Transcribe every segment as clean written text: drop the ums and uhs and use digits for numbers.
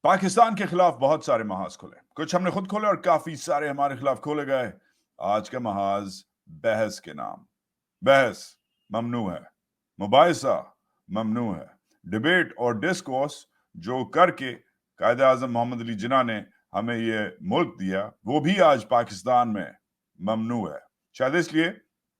पाकिस्तान के खिलाफ बहुत सारे महाज खुले, कुछ हमने खुद खोले और काफी सारे हमारे खिलाफ खोले गए। आज का महाज बहस के नाम। बहस ममनू है, मुबाहिसा ममनू है। डिबेट और डिस्कोर्स जो करके कायदे आजम मोहम्मद अली जिन्ना ने हमें ये मुल्क दिया, वो भी आज पाकिस्तान में ममनू है। शायद इसलिए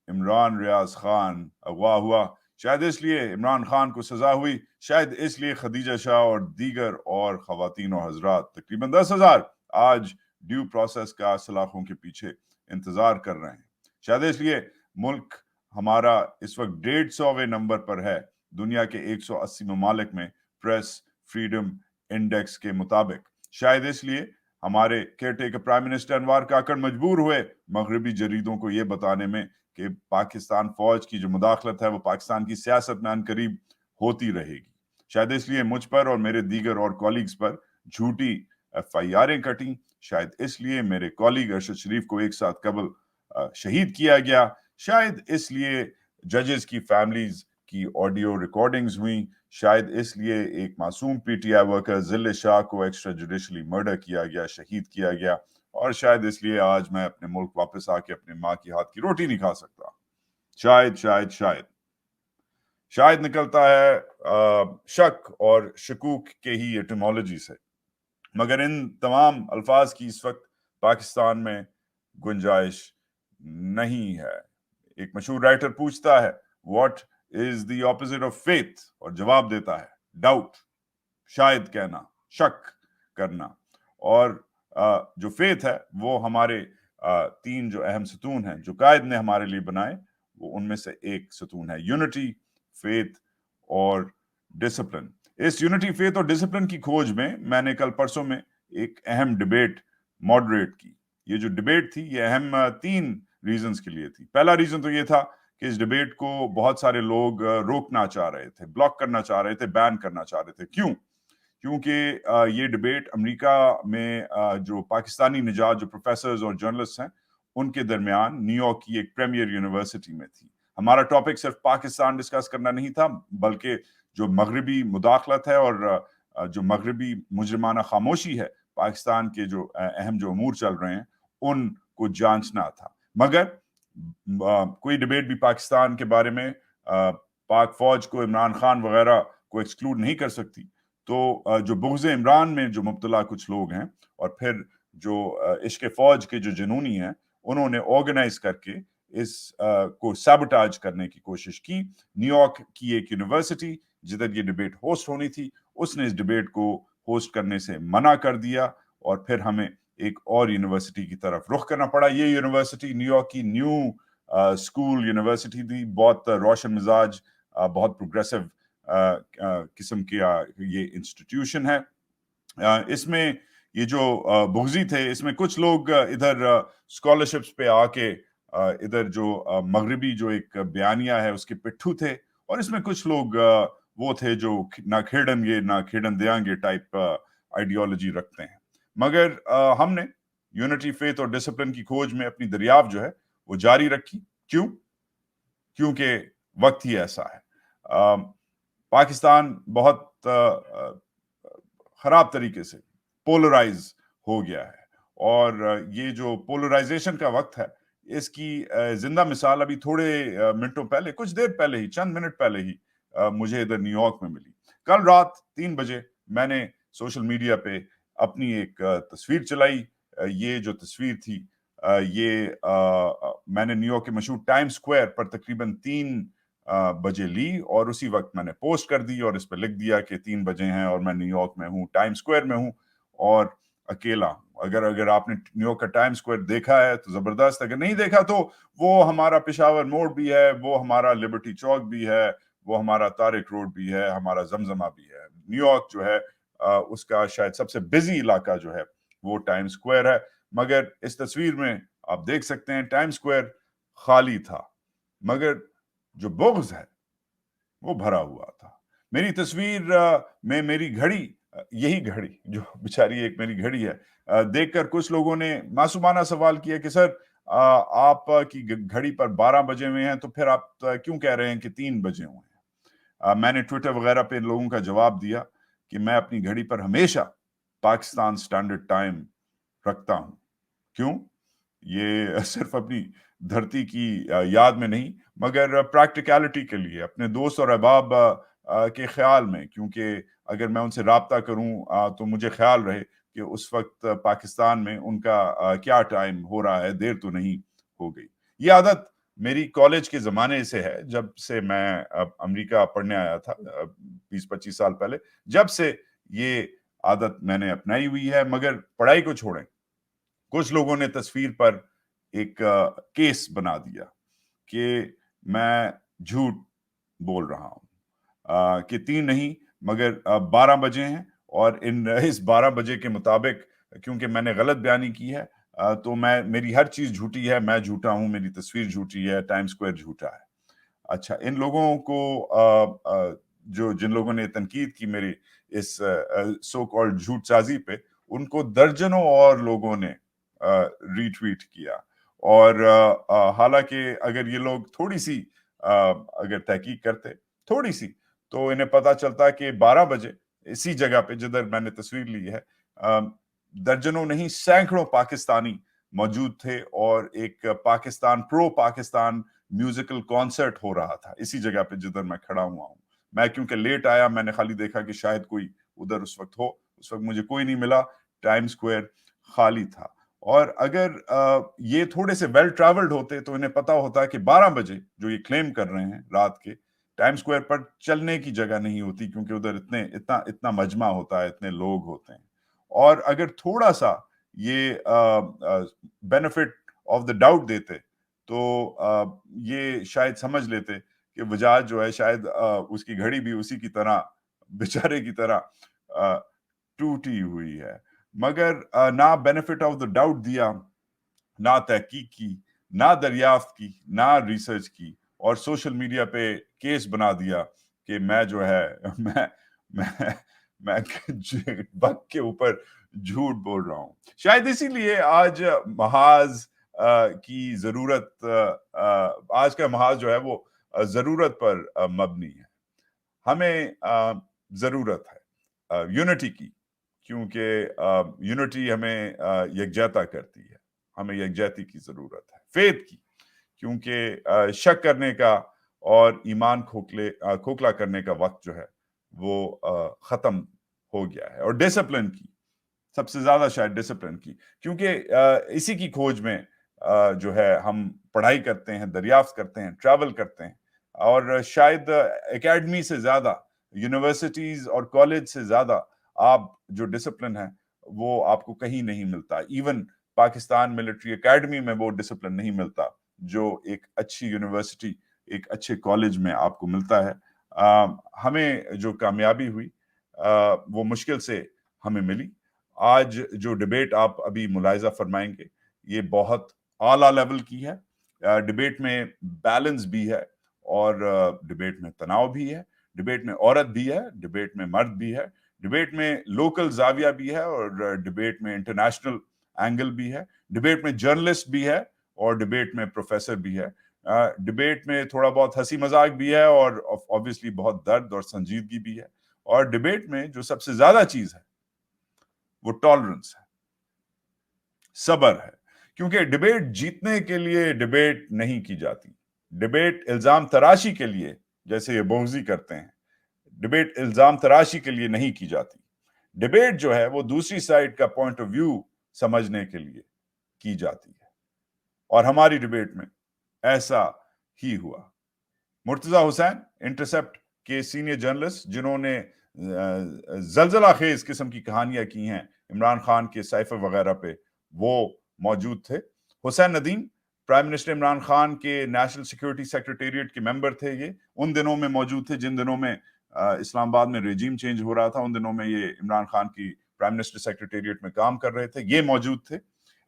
इमरान रियाज खान अगवा हुआ, शायद इसलिए इमरान खान को सजा हुई, शायद इसलिए खदीजा शाह और दीगर और खवातीन और हजरात तकरीबन 10,000 आज ड्यू प्रोसेस का सलाखों के पीछे इंतजार कर रहे हैं। शायद इसलिए मुल्क हमारा इस वक्त 150वें नंबर पर है दुनिया के 180 ममालिक में प्रेस फ्रीडम इंडेक्स के मुताबिक। शायद इसलिए हमारे केयरटेकर प्राइम मिनिस्टर अनवर काकड़ मजबूर हुए मगरबी जरीदों को ये बताने में कि पाकिस्तान फौज की जो मुदाखलत है वो पाकिस्तान की सियासत में अनकरीब होती रहेगी। शायद इसलिए मुझ पर और मेरे दीगर और कॉलीग्स पर झूठी FIR'ें कटी। शायद इसलिए मेरे कॉलीग अरशद शरीफ को एक साथ कबल शहीद किया गया। शायद इसलिए जजेस की फैमिलीज की ऑडियो रिकॉर्डिंग्स हुई। शायद इसलिए एक मासूम PTI वर्कर जिले शाह को एक्स्ट्रा जुडिशली मर्डर किया गया, शहीद किया गया। और शायद इसलिए आज मैं अपने मुल्क वापस आके अपने माँ की हाथ की रोटी नहीं खा सकता। शायद शायद शायद शायद निकलता है शक और शकूक के ही एटिमोलॉजी से, मगर इन तमाम अल्फाज की इस वक्त पाकिस्तान में गुंजाइश नहीं है। एक मशहूर राइटर पूछता है what is the opposite of faith, और जवाब देता है डाउट, शायद कहना, शक करना। और जो फेथ है वो हमारे तीन जो अहम सतून हैं जो कायद ने हमारे लिए बनाए, वो उनमें से एक सतून है यूनिटी, फेथ और डिसिप्लिन। इस यूनिटी, फेथ और डिसिप्लिन की खोज में मैंने कल परसों में एक अहम डिबेट मॉडरेट की। ये जो डिबेट थी ये अहम 3 रीजंस के लिए थी। पहला रीजन तो ये था कि इस डिबेट को बहुत सारे लोग रोकना चाह रहे थे, ब्लॉक करना चाह रहे थे, बैन करना चाह रहे थे। क्यों? क्योंकि ये डिबेट अमेरिका में जो पाकिस्तानी निजात जो प्रोफेसर्स और जर्नलिस्ट हैं उनके दरमियान न्यूयॉर्क की एक प्रीमियर यूनिवर्सिटी में थी। हमारा टॉपिक सिर्फ पाकिस्तान डिस्कस करना नहीं था, बल्कि जो मगरबी मुदाखलत है और जो मगरबी मुजरिमाना खामोशी है पाकिस्तान के जो अहम जो अमूर चल रहे हैं उनको जांचना था। मगर कोई डिबेट भी पाकिस्तान के बारे में पाक फौज को, इमरान खान वगैरह को एक्सक्लूड नहीं कर सकती। तो जो बुग़्ज़ इमरान में जो मुब्तला कुछ लोग हैं और फिर जो इश्क फौज के जो जुनूनी हैं, उन्होंने ऑर्गेनाइज करके इस को सैबोटाज करने की कोशिश की। न्यूयॉर्क की एक यूनिवर्सिटी जिधर ये डिबेट होस्ट होनी थी, उसने इस डिबेट को होस्ट करने से मना कर दिया और फिर हमें एक और यूनिवर्सिटी की तरफ रुख करना पड़ा। ये यूनिवर्सिटी न्यूयॉर्क की न्यू स्कूल यूनिवर्सिटी थी, बहुत रोशन मिजाज, बहुत प्रोग्रेसिव किस्म की ये इंस्टीट्यूशन है। इसमें ये जो बुग़्ज़ी थे, इसमें कुछ लोग इधर स्कॉलरशिप्स पे आके इधर जो मगरबी जो एक बयानिया है उसके पिट्ठू थे, और इसमें कुछ लोग वो थे जो ना खेड़ेंगे ना खेड़न देंगे टाइप आइडियोलॉजी रखते हैं। मगर हमने यूनिटी, फेथ और डिसिप्लिन की खोज में अपनी दरियाफ्त जो है वो जारी रखी। क्यों? क्योंकि वक्त ही ऐसा है। पाकिस्तान बहुत खराब तरीके से पोलराइज हो गया है, और ये जो पोलराइजेशन का वक्त है इसकी जिंदा मिसाल अभी थोड़े मिनटों पहले, कुछ देर पहले ही, चंद मिनट पहले ही मुझे इधर न्यूयॉर्क में मिली। कल रात 3 बजे मैंने सोशल मीडिया पे अपनी एक तस्वीर चलाई। ये जो तस्वीर थी ये मैंने न्यूयॉर्क के मशहूर टाइम स्क्वायर पर तकरीबन 3 बजे ली, और उसी वक्त मैंने पोस्ट कर दी और इस पर लिख दिया कि 3 बजे हैं और मैं न्यूयॉर्क में हूँ, टाइम स्क्वायर में हूँ और अकेला। अगर आपने न्यूयॉर्क का टाइम स्क्वायर देखा है तो जबरदस्त, अगर नहीं देखा तो वो हमारा पेशावर मोड़ भी है, वो हमारा लिबर्टी चौक भी है, वो हमारा तारिक रोड भी है, हमारा जमजमा भी है। न्यूयॉर्क जो है उसका शायद सबसे बिजी इलाका जो है वो टाइम स्क्वायर है। मगर इस तस्वीर में आप देख सकते हैं टाइम स्क्वायर खाली था, मगर जो बुग़्ज़ है वो भरा हुआ था। मेरी तस्वीर में मेरी घड़ी, यही घड़ी जो बेचारी एक मेरी घड़ी है, देखकर कुछ लोगों ने मासूमाना सवाल किया कि सर आप की घड़ी पर 12 बजे हुए हैं तो फिर आप क्यों कह रहे हैं कि 3 बजे हुए हैं। मैंने ट्विटर वगैरह पे लोगों का जवाब दिया कि मैं अपनी घड़ी पर हमेशा पाकिस्तान स्टैंडर्ड टाइम रखता हूं। क्यों? ये सिर्फ अपनी धरती की याद में नहीं, मगर प्रैक्टिकलिटी के लिए, अपने दोस्त और अहबाब के ख्याल में, क्योंकि अगर मैं उनसे राब्ता करूं तो मुझे ख्याल रहे कि उस वक्त पाकिस्तान में उनका क्या टाइम हो रहा है, देर तो नहीं हो गई। ये आदत मेरी कॉलेज के ज़माने से है, जब से मैं अमेरिका पढ़ने आया था 20-25 साल पहले, जब से ये आदत मैंने अपनाई हुई है। मगर पढ़ाई को छोड़ें, कुछ लोगों ने तस्वीर पर एक केस बना दिया कि मैं झूठ बोल रहा हूं, कि 3 नहीं मगर 12 बजे हैं, और इस 12 बजे के मुताबिक क्योंकि मैंने गलत बयानी की है, तो मेरी हर चीज झूठी है, मैं झूठा हूं, मेरी तस्वीर झूठी है, टाइम स्क्वायर झूठा है। अच्छा, इन लोगों को जो जिन लोगों ने तनकीद की मेरी इस सो कॉल्ड झूठ साजी पे, उनको दर्जनों और लोगों ने रीट्वीट किया। और हालांकि अगर ये लोग थोड़ी सी अगर तहकीक करते, थोड़ी सी, तो इन्हें पता चलता कि 12 बजे इसी जगह पे जिधर मैंने तस्वीर ली है, दर्जनों नहीं सैकड़ों पाकिस्तानी मौजूद थे, और एक प्रो पाकिस्तान म्यूजिकल कॉन्सर्ट हो रहा था इसी जगह पे जिधर मैं खड़ा हुआ हूँ। मैं क्योंकि लेट आया, मैंने खाली देखा कि शायद कोई उधर उस वक्त हो, उस वक्त मुझे कोई नहीं मिला, टाइम स्क्वायर खाली था। और अगर ये थोड़े से वेल ट्रैवल्ड होते तो इन्हें पता होता कि 12 बजे जो ये क्लेम कर रहे हैं रात के, टाइम स्क्वायर पर चलने की जगह नहीं होती, क्योंकि उधर इतना इतना मजमा होता है, इतने लोग होते हैं। और अगर थोड़ा सा ये बेनिफिट ऑफ द डाउट देते, तो ये शायद समझ लेते कि वजाहत जो है शायद उसकी घड़ी भी उसी की तरह, बेचारे की तरह टूटी हुई है। मगर ना बेनिफिट ऑफ द डाउट दिया, ना तहकीक की, ना दरियाफ्त की, ना रिसर्च की, और सोशल मीडिया पे केस बना दिया कि मैं जो है मैं मैं वक्त के ऊपर झूठ बोल रहा हूं। शायद इसीलिए आज महाज की जरूरत, आज का महाज जो है वो जरूरत पर मबनी है। हमें जरूरत है यूनिटी की, क्योंकि यूनिटी हमें यकजहता करती है। हमें यकजहती की जरूरत है। फेथ की, क्योंकि शक करने का और ईमान खोखला करने का वक्त जो है वो खत्म हो गया है। और डिसिप्लिन की, सबसे ज्यादा शायद डिसिप्लिन की, क्योंकि इसी की खोज में जो है हम पढ़ाई करते हैं, दरियाफ्त करते हैं, ट्रैवल करते हैं, और शायद एकेडमी से ज्यादा, यूनिवर्सिटीज और कॉलेज से ज्यादा आप जो डिसिप्लिन है वो आपको कहीं नहीं मिलता। इवन पाकिस्तान मिलिट्री एकेडमी में वो डिसिप्लिन नहीं मिलता जो एक अच्छी यूनिवर्सिटी, एक अच्छे कॉलेज में आपको मिलता है। हमें जो कामयाबी हुई वो मुश्किल से हमें मिली। आज जो डिबेट आप अभी मुलाहिजा फरमाएंगे, ये बहुत आला लेवल की है। डिबेट में बैलेंस भी है, और डिबेट में तनाव भी है, डिबेट में औरत भी है, डिबेट में मर्द भी है, डिबेट में लोकल जाविया भी है, और डिबेट में इंटरनेशनल एंगल भी है, डिबेट में जर्नलिस्ट भी है, और डिबेट में प्रोफेसर भी है, डिबेट में थोड़ा बहुत हंसी मजाक भी है, और ऑब्वियसली बहुत दर्द और संजीदगी भी है, और डिबेट में जो सबसे ज्यादा चीज है वो टॉलरेंस है, सब्र है। क्योंकि डिबेट जीतने के लिए डिबेट नहीं की जाती। डिबेट इल्जाम तराशी के लिए, जैसे ये बोगजी करते हैं, डिबेट इल्जाम तराशी के लिए नहीं की जाती। डिबेट जो है वो दूसरी साइड का पॉइंट ऑफ व्यू समझने के लिए की जाती है, और हमारी डिबेट में ऐसा ही हुआ। मुर्तजा हुसैन, इंटरसेप्ट के सीनियर जर्नलिस्ट, जिन्होंने जलजला खेज किस्म की कहानियां की हैं इमरान खान के साइफर वगैरह पे, वो मौजूद थे। हुसैन नदीम, प्राइम मिनिस्टर इमरान खान के नेशनल सिक्योरिटी सेक्रेटेरिएट के मेंबर थे। ये उन दिनों में मौजूद थे जिन दिनों में इस्लामाबाद में रेजिम चेंज हो रहा था। उन दिनों में ये इमरान खान की प्राइम मिनिस्टर सेक्रेटेरिएट में काम कर रहे थे, ये मौजूद थे।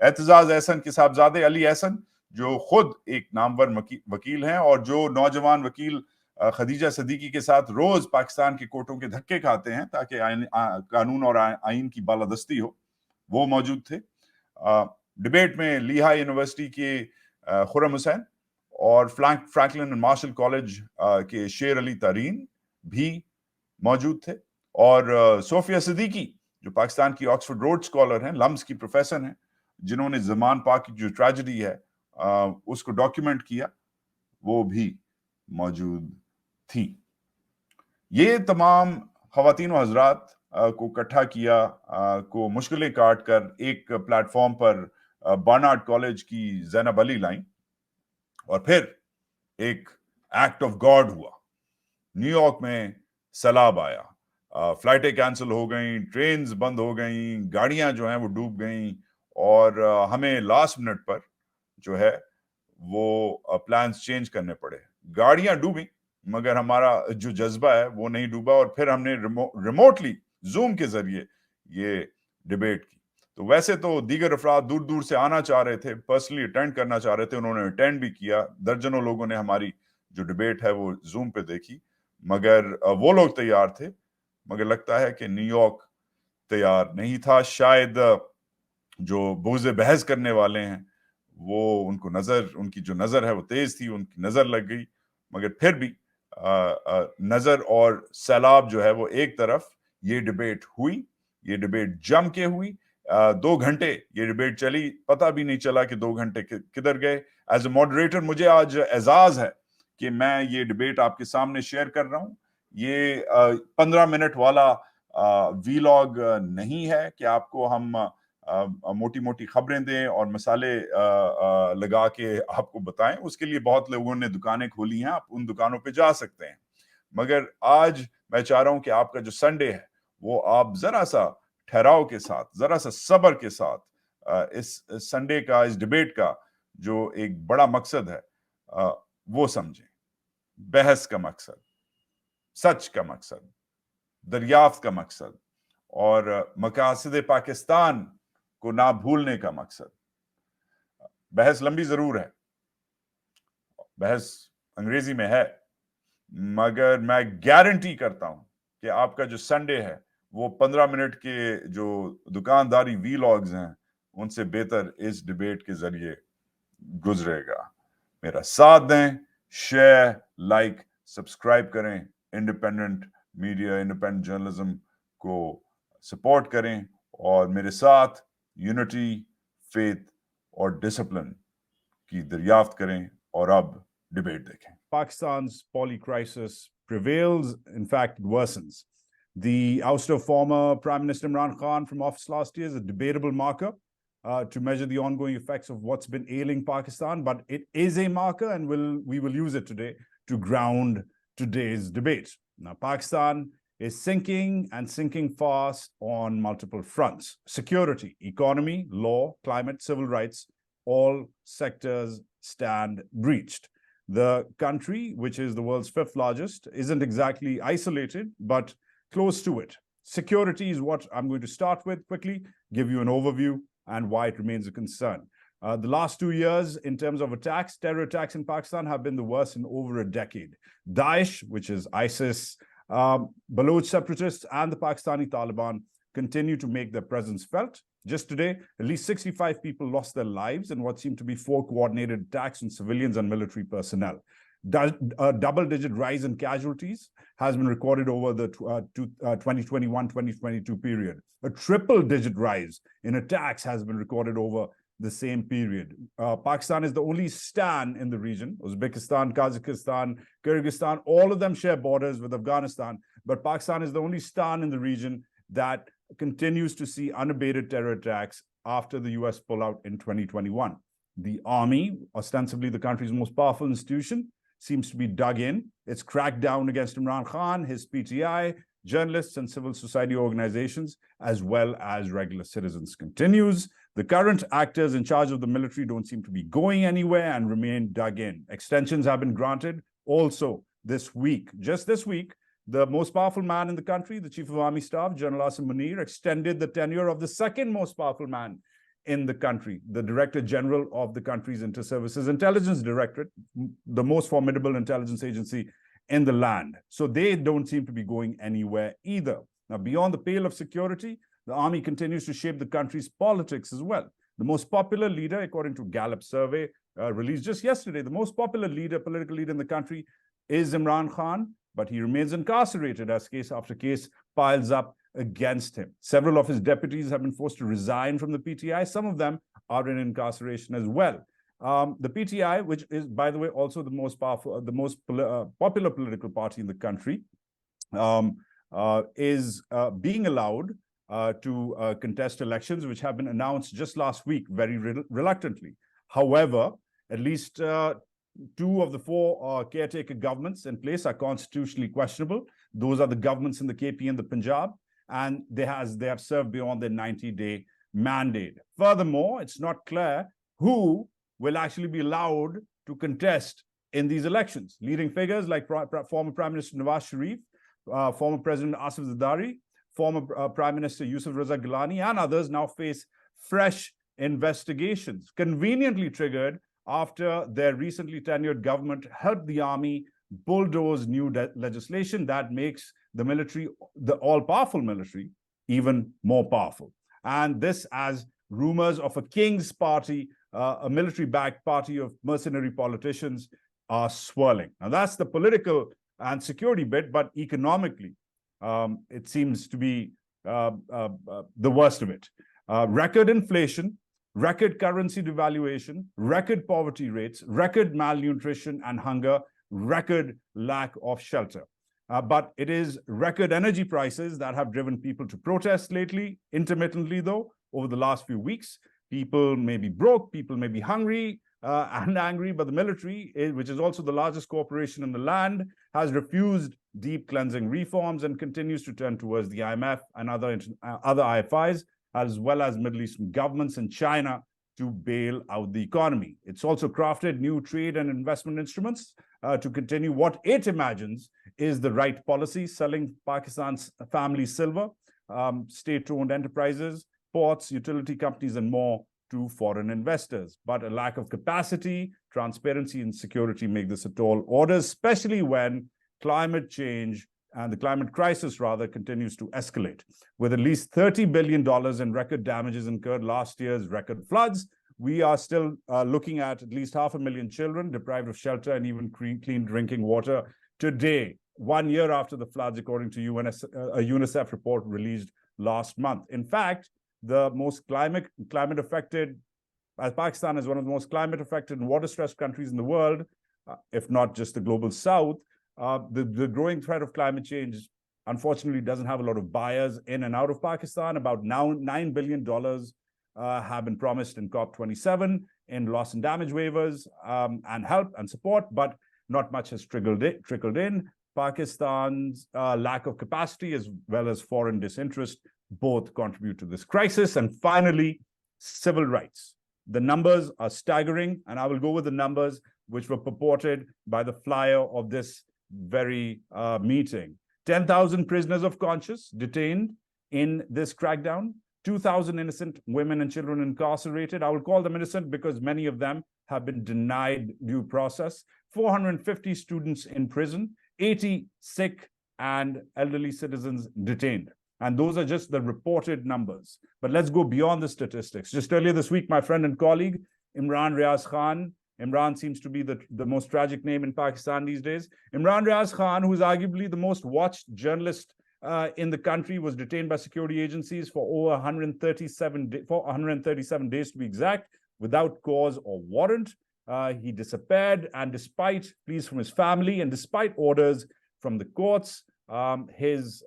एतजाज एहसन के साहबजादे अली एहसन, जो खुद एक नामवर वकील हैं, और जो नौजवान वकील खदीजा सिद्दीकी के साथ रोज पाकिस्तान के कोर्टों के धक्के खाते हैं ताकि कानून और आइन की बालादस्ती हो, वो मौजूद थे। डिबेट में लीहा यूनिवर्सिटी के खुर्रम हुसैन, और फ्रैंकलिन एंड मार्शल कॉलेज के शेर अली तारीन भी मौजूद थे, और सोफिया सिद्दीकी जो पाकिस्तान की ऑक्सफोर्ड रोड स्कॉलर हैं, लम्स की प्रोफेसर हैं, जिन्होंने ज़मान पाक की जो ट्रेजेडी है उसको डॉक्यूमेंट किया, वो भी मौजूद थी। ये तमाम ख़वातीन व हज़रात को इकट्ठा किया, को मुश्किलें काट कर एक प्लेटफॉर्म पर बार्नार्ड कॉलेज की ज़ैनब अली लाइन, और फिर एक एक्ट ऑफ गॉड हुआ। न्यूयॉर्क में सैलाब आया, फ्लाइटें कैंसिल हो गई, ट्रेन्स बंद हो गई, गाड़ियां जो हैं वो डूब गई, और हमें लास्ट मिनट पर जो है वो प्लान्स चेंज करने पड़े। गाड़ियां डूबी मगर हमारा जो जज्बा है वो नहीं डूबा, और फिर हमने रिमोटली जूम के जरिए ये डिबेट की। तो वैसे तो दीगर अफराद दूर दूर से आना चाह रहे थे, पर्सनली अटेंड करना चाह रहे थे, उन्होंने अटेंड भी किया। दर्जनों लोगों ने हमारी जो डिबेट है वो जूम पे देखी, मगर वो लोग तैयार थे, मगर लगता है कि न्यूयॉर्क तैयार नहीं था। शायद जो बोझे बहस करने वाले हैं वो उनकी जो नजर है वो तेज थी, उनकी नजर लग गई। मगर फिर भी नजर और सैलाब जो है वो एक तरफ, ये डिबेट हुई, ये डिबेट जम के हुई। 2 घंटे ये डिबेट चली, पता भी नहीं चला कि 2 घंटे किधर गए। एज ए मॉडरेटर मुझे आज एजाज है कि मैं ये डिबेट आपके सामने शेयर कर रहा हूं। ये 15 मिनट वाला वीलॉग नहीं है कि आपको हम मोटी मोटी खबरें दें और मसाले लगा के आपको बताएं। उसके लिए बहुत लोगों ने दुकानें खोली हैं, आप उन दुकानों पे जा सकते हैं। मगर आज मैं चाह रहा हूं कि आपका जो संडे है वो आप जरा सा ठहराव के साथ, जरा सा सब्र के साथ इस संडे का, इस डिबेट का जो एक बड़ा मकसद है वो समझें। बहस का मकसद, सच का मकसद, दरियाफ्त का मकसद, और मकासद पाकिस्तान को ना भूलने का मकसद। बहस लंबी जरूर है, बहस अंग्रेजी में है, मगर मैं गारंटी करता हूं कि आपका जो संडे है वो 15 मिनट के जो दुकानदारी वीलॉग्स हैं उनसे बेहतर इस डिबेट के जरिए गुजरेगा। मेरा साथ दें, शेयर, लाइक, सब्सक्राइब करें, इंडिपेंडेंट मीडिया, इंडिपेंडेंट जर्नलिज्म को सपोर्ट करें, और मेरे साथ यूनिटी, फेथ और डिसिप्लिन की दरियाफ्त करें। और अब डिबेट देखें। Pakistan's poly crisis prevails, in fact, worsens. The ouster of former Prime Minister Imran Khan from office last year is a debatable marker to measure the ongoing effects of what's been ailing Pakistan, but it is a marker, and we will use it today to ground today's debate. Now, Pakistan is sinking, and sinking fast on multiple fronts: security, economy, law, climate, civil rights. All sectors stand breached. The country, which is the world's 5th largest, isn't exactly isolated, but close to it. Security is what I'm going to start with quickly, give you an overview and why it remains a concern. The last 2 years, in terms of attacks, terror attacks in Pakistan have been the worst in over a decade. Daesh, which is ISIS, Baloch separatists, and the Pakistani Taliban continue to make their presence felt. Just today, at least 65 people lost their lives in what seemed to be 4 coordinated attacks on civilians and military personnel. A double-digit rise in casualties has been recorded over the 2021-2022 period. A triple-digit rise in attacks has been recorded over the same period. Pakistan is the only stan in the region. Uzbekistan, Kazakhstan, Kyrgyzstan, all of them share borders with Afghanistan, but Pakistan is the only stan in the region that continues to see unabated terror attacks after the US pullout in 2021. The army, ostensibly the country's most powerful institution, seems to be dug in. Its crackdown against Imran Khan, his PTI, journalists and civil society organizations, as well as regular citizens, continues. The current actors in charge of the military don't seem to be going anywhere and remain dug in. Extensions have been granted also this week. Just this week, the most powerful man in the country, the Chief of Army Staff, General Ahsan Munir, extended the tenure of the second most powerful man in the country, the Director General of the country's Inter-Services Intelligence Directorate, the most formidable intelligence agency in the land. So they don't seem to be going anywhere either. Now, beyond the pale of security, the army continues to shape the country's politics as well. The most popular leader, according to Gallup survey released just yesterday, the most popular political leader in the country is Imran Khan, but he remains incarcerated as case after case piles up against him. Several of his deputies have been forced to resign from the PTI. Some of them are in incarceration as well. The PTI, which is, by the way, also the most powerful, the most popular political party in the country, is being allowed to contest elections, which have been announced just last week, very reluctantly. However, at least 2 of the 4 caretaker governments in place are constitutionally questionable. Those are the governments in the KP and the Punjab, and they have served beyond their 90-day mandate. Furthermore, it's not clear who will actually be allowed to contest in these elections. Leading figures like former Prime Minister Nawaz Sharif, former President Asif Zardari, former Prime Minister Yusuf Raza Gilani, and others now face fresh investigations, conveniently triggered after their recently tenured government helped the army bulldoze new legislation that makes the military, the all-powerful military, even more powerful. And this as rumors of a king's party, a military-backed party of mercenary politicians are swirling. Now, that's the political and security bit, but economically, it seems to be the worst of it. Record inflation, record currency devaluation, record poverty rates, record malnutrition and hunger, record lack of shelter. But it is record energy prices that have driven people to protest lately, intermittently though, over the last few weeks. People may be broke, people may be hungry and angry, but the military, which is also the largest corporation in the land, has refused deep cleansing reforms and continues to turn towards the IMF and other IFIs, as well as Middle Eastern governments and China to bail out the economy. It's also crafted new trade and investment instruments to continue what it imagines is the right policy, selling Pakistan's family silver, state-owned enterprises, ports, utility companies, and more to foreign investors. But a lack of capacity, transparency, and security make this a tall order, especially when climate change and the climate crisis, rather, continues to escalate. With at least $30 billion in record damages incurred last year's record floods, we are still looking at least 500,000 children deprived of shelter and even clean drinking water today, 1 year after the floods, according to a UNICEF report released last month. In fact, the most climate affected, as Pakistan is one of the most climate affected and water stressed countries in the world, if not just the global south, the growing threat of climate change, unfortunately, doesn't have a lot of buyers in and out of Pakistan. About now $9 billion have been promised in COP27 in loss and damage waivers and help and support, but not much has trickled in. Pakistan's lack of capacity as well as foreign disinterest both contribute to this crisis. And finally, civil rights. The numbers are staggering, and I will go with the numbers which were purported by the flyer of this very meeting. 10,000 prisoners of conscience detained in this crackdown, 2,000 innocent women and children incarcerated. I will call them innocent because many of them have been denied due process, 450 students in prison, 80 sick and elderly citizens detained. And those are just the reported numbers. But let's go beyond the statistics. Just earlier this week, my friend and colleague, Imran Riaz Khan, Imran seems to be the most tragic name in Pakistan these days. Imran Riaz Khan, who is arguably the most watched journalist in the country, was detained by security agencies for over 137 days to be exact, without cause or warrant. He disappeared, and despite pleas from his family and despite orders from the courts, his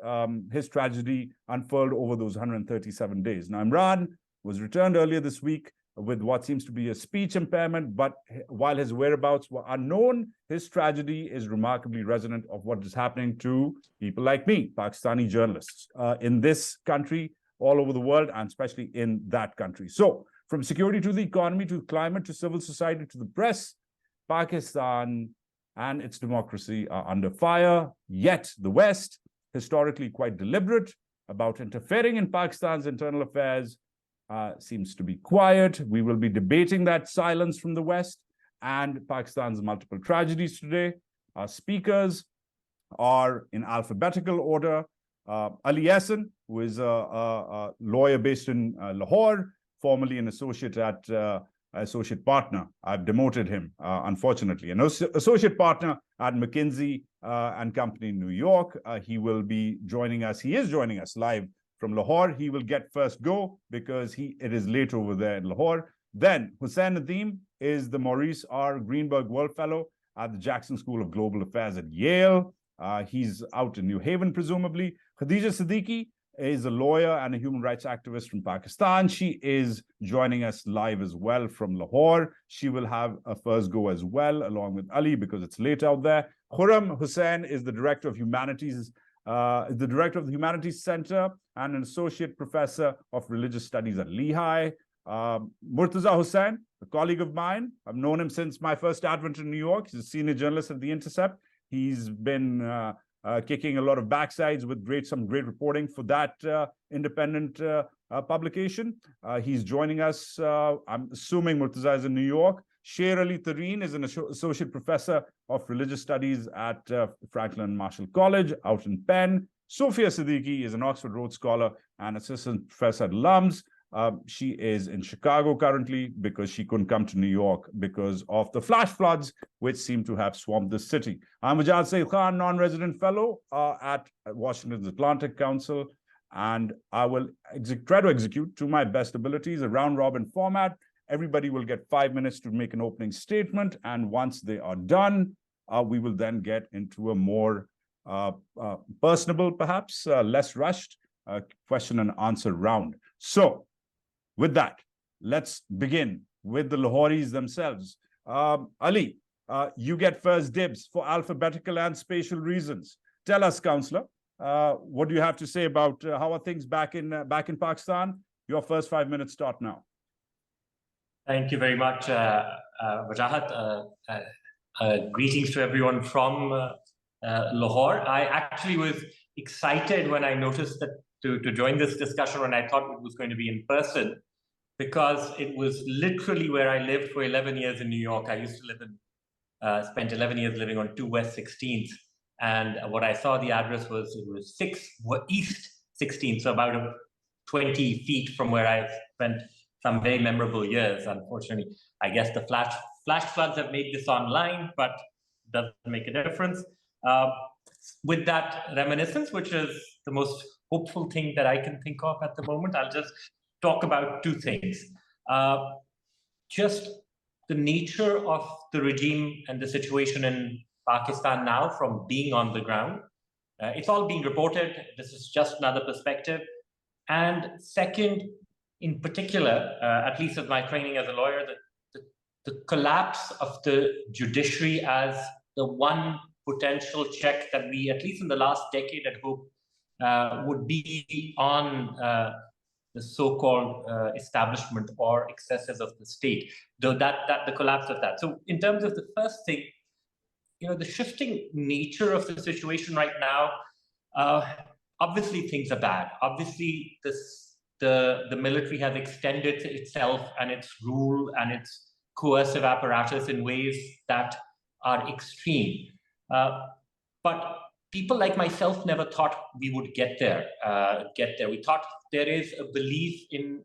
tragedy unfurled over those 137 days. Now, Imran was returned earlier this week with what seems to be a speech impairment, but while his whereabouts were unknown, his tragedy is remarkably resonant of what is happening to people like me, Pakistani journalists, in this country, all over the world, and especially in that country. So, from security to the economy, to climate, to civil society, to the press, Pakistan and its democracy are under fire. Yet the West, historically quite deliberate about interfering in Pakistan's internal affairs, seems to be quiet. We will be debating that silence from the West and Pakistan's multiple tragedies today. Our speakers are in alphabetical order. Ali Ahsan, who is a lawyer based in Lahore, formerly an associate partner. I've demoted him, unfortunately. An associate partner at McKinsey and Company in New York. He will be joining us. He is joining us live from Lahore. He will get first go because it is late over there in Lahore. Then Hussain Nadeem is the Maurice R. Greenberg World Fellow at the Jackson School of Global Affairs at Yale. He's out in New Haven, presumably. Khadija Siddiqi is a lawyer and a human rights activist from Pakistan. She is joining us live as well from Lahore. She will have a first go as well, along with Ali, because it's late out there. Khurrum Hussain is the director of humanities, the director of the Humanities Center and an associate professor of religious studies at Lehigh. Murtaza Hussain, a colleague of mine. I've known him since my first advent in New York. He's a senior journalist at The Intercept. He's been kicking a lot of backsides with some great reporting for that independent publication. He's joining us. I'm assuming Murtaza is in New York. Sher Tareen is an associate professor of religious studies at Franklin Marshall College out in Penn. Sophia Siddiqi is an Oxford Rhodes Scholar and assistant professor at LUMS. She is in Chicago currently because she couldn't come to New York because of the flash floods, which seem to have swamped the city. I'm Wajahat, non-resident fellow at Washington's Atlantic Council, and I will try to execute to my best abilities a round-robin format. Everybody will get 5 minutes to make an opening statement, and once they are done, we will then get into a more personable, perhaps less rushed question and answer round. So, with that, let's begin with the Lahoris themselves. Ali, you get first dibs for alphabetical and spatial reasons. Tell us, Counselor, what do you have to say about how are things back in Pakistan? Your first 5 minutes start now. Thank you very much, Wajahat. Greetings to everyone from Lahore. I actually was excited when I noticed that to join this discussion when I thought it was going to be in person, because it was literally where I lived for 11 years in New York. I used to live in, spent 11 years living on 2 West 16th. And what I saw the address was, it was 6 East 16th, so about 20 feet from where I spent some very memorable years. Unfortunately, I guess the flash floods have made this online, but doesn't make a difference. With that reminiscence, which is the most hopeful thing that I can think of at the moment, I'll just talk about 2 things. Just the nature of the regime and the situation in Pakistan now from being on the ground. It's all being reported. This is just another perspective. And second, in particular, at least with my training as a lawyer, the collapse of the judiciary as the one potential check that we, at least in the last decade, had hoped would be on the so-called establishment or excesses of the state, though the collapse of that. So in terms of the first thing, the shifting nature of the situation right now, obviously things are bad. Obviously the military has extended itself and its rule and its coercive apparatus in ways that are extreme. But people like myself never thought we would get there. We thought there is a belief in,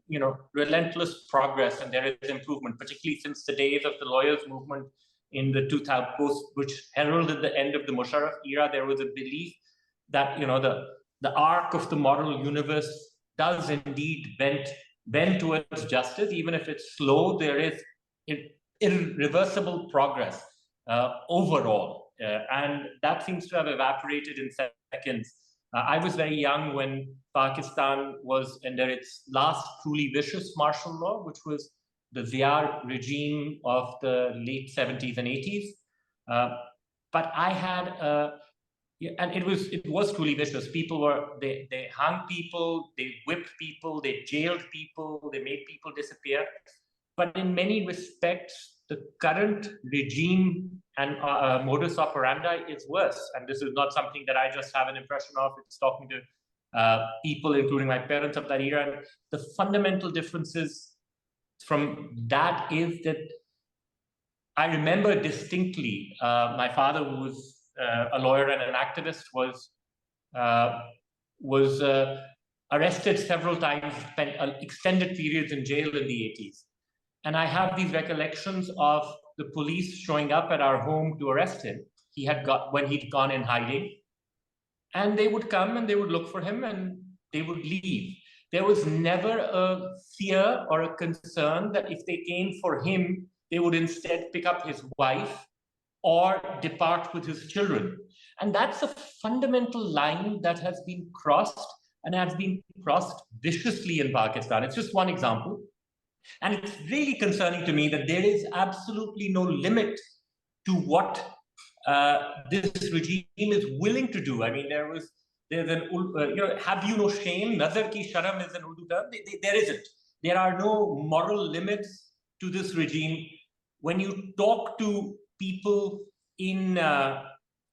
relentless progress, and there is improvement, particularly since the days of the lawyers' movement in the 2000 post, which heralded the end of the Musharraf era. There was a belief that, the arc of the moral universe does indeed bend towards justice. Even if it's slow, there is irreversible progress overall. And that seems to have evaporated in seconds. I was very young when Pakistan was under its last truly vicious martial law, which was the Zia regime of the late 70s and 80s. But I had, and it was truly vicious. People they hung people, they whipped people, they jailed people, they made people disappear. But in many respects, the current regime and modus operandi is worse. And this is not something that I just have an impression of. It's talking to people, including my parents of that era. And the fundamental differences from that is that I remember distinctly my father, who was a lawyer and an activist, was arrested several times, spent extended periods in jail in the 80s. And I have these recollections of the police showing up at our home to arrest him. When he'd gone in hiding, and they would come and they would look for him, and they would leave. There was never a fear or a concern that if they came for him, they would instead pick up his wife or depart with his children. And that's a fundamental line that has been crossed, and has been crossed viciously in Pakistan. It's just one example. And it's really concerning to me that there is absolutely no limit to what this regime is willing to do. I mean, there's an, have you no shame? Nazar ki sharam is an Urdu term. There isn't. There are no moral limits to this regime. When you talk to people in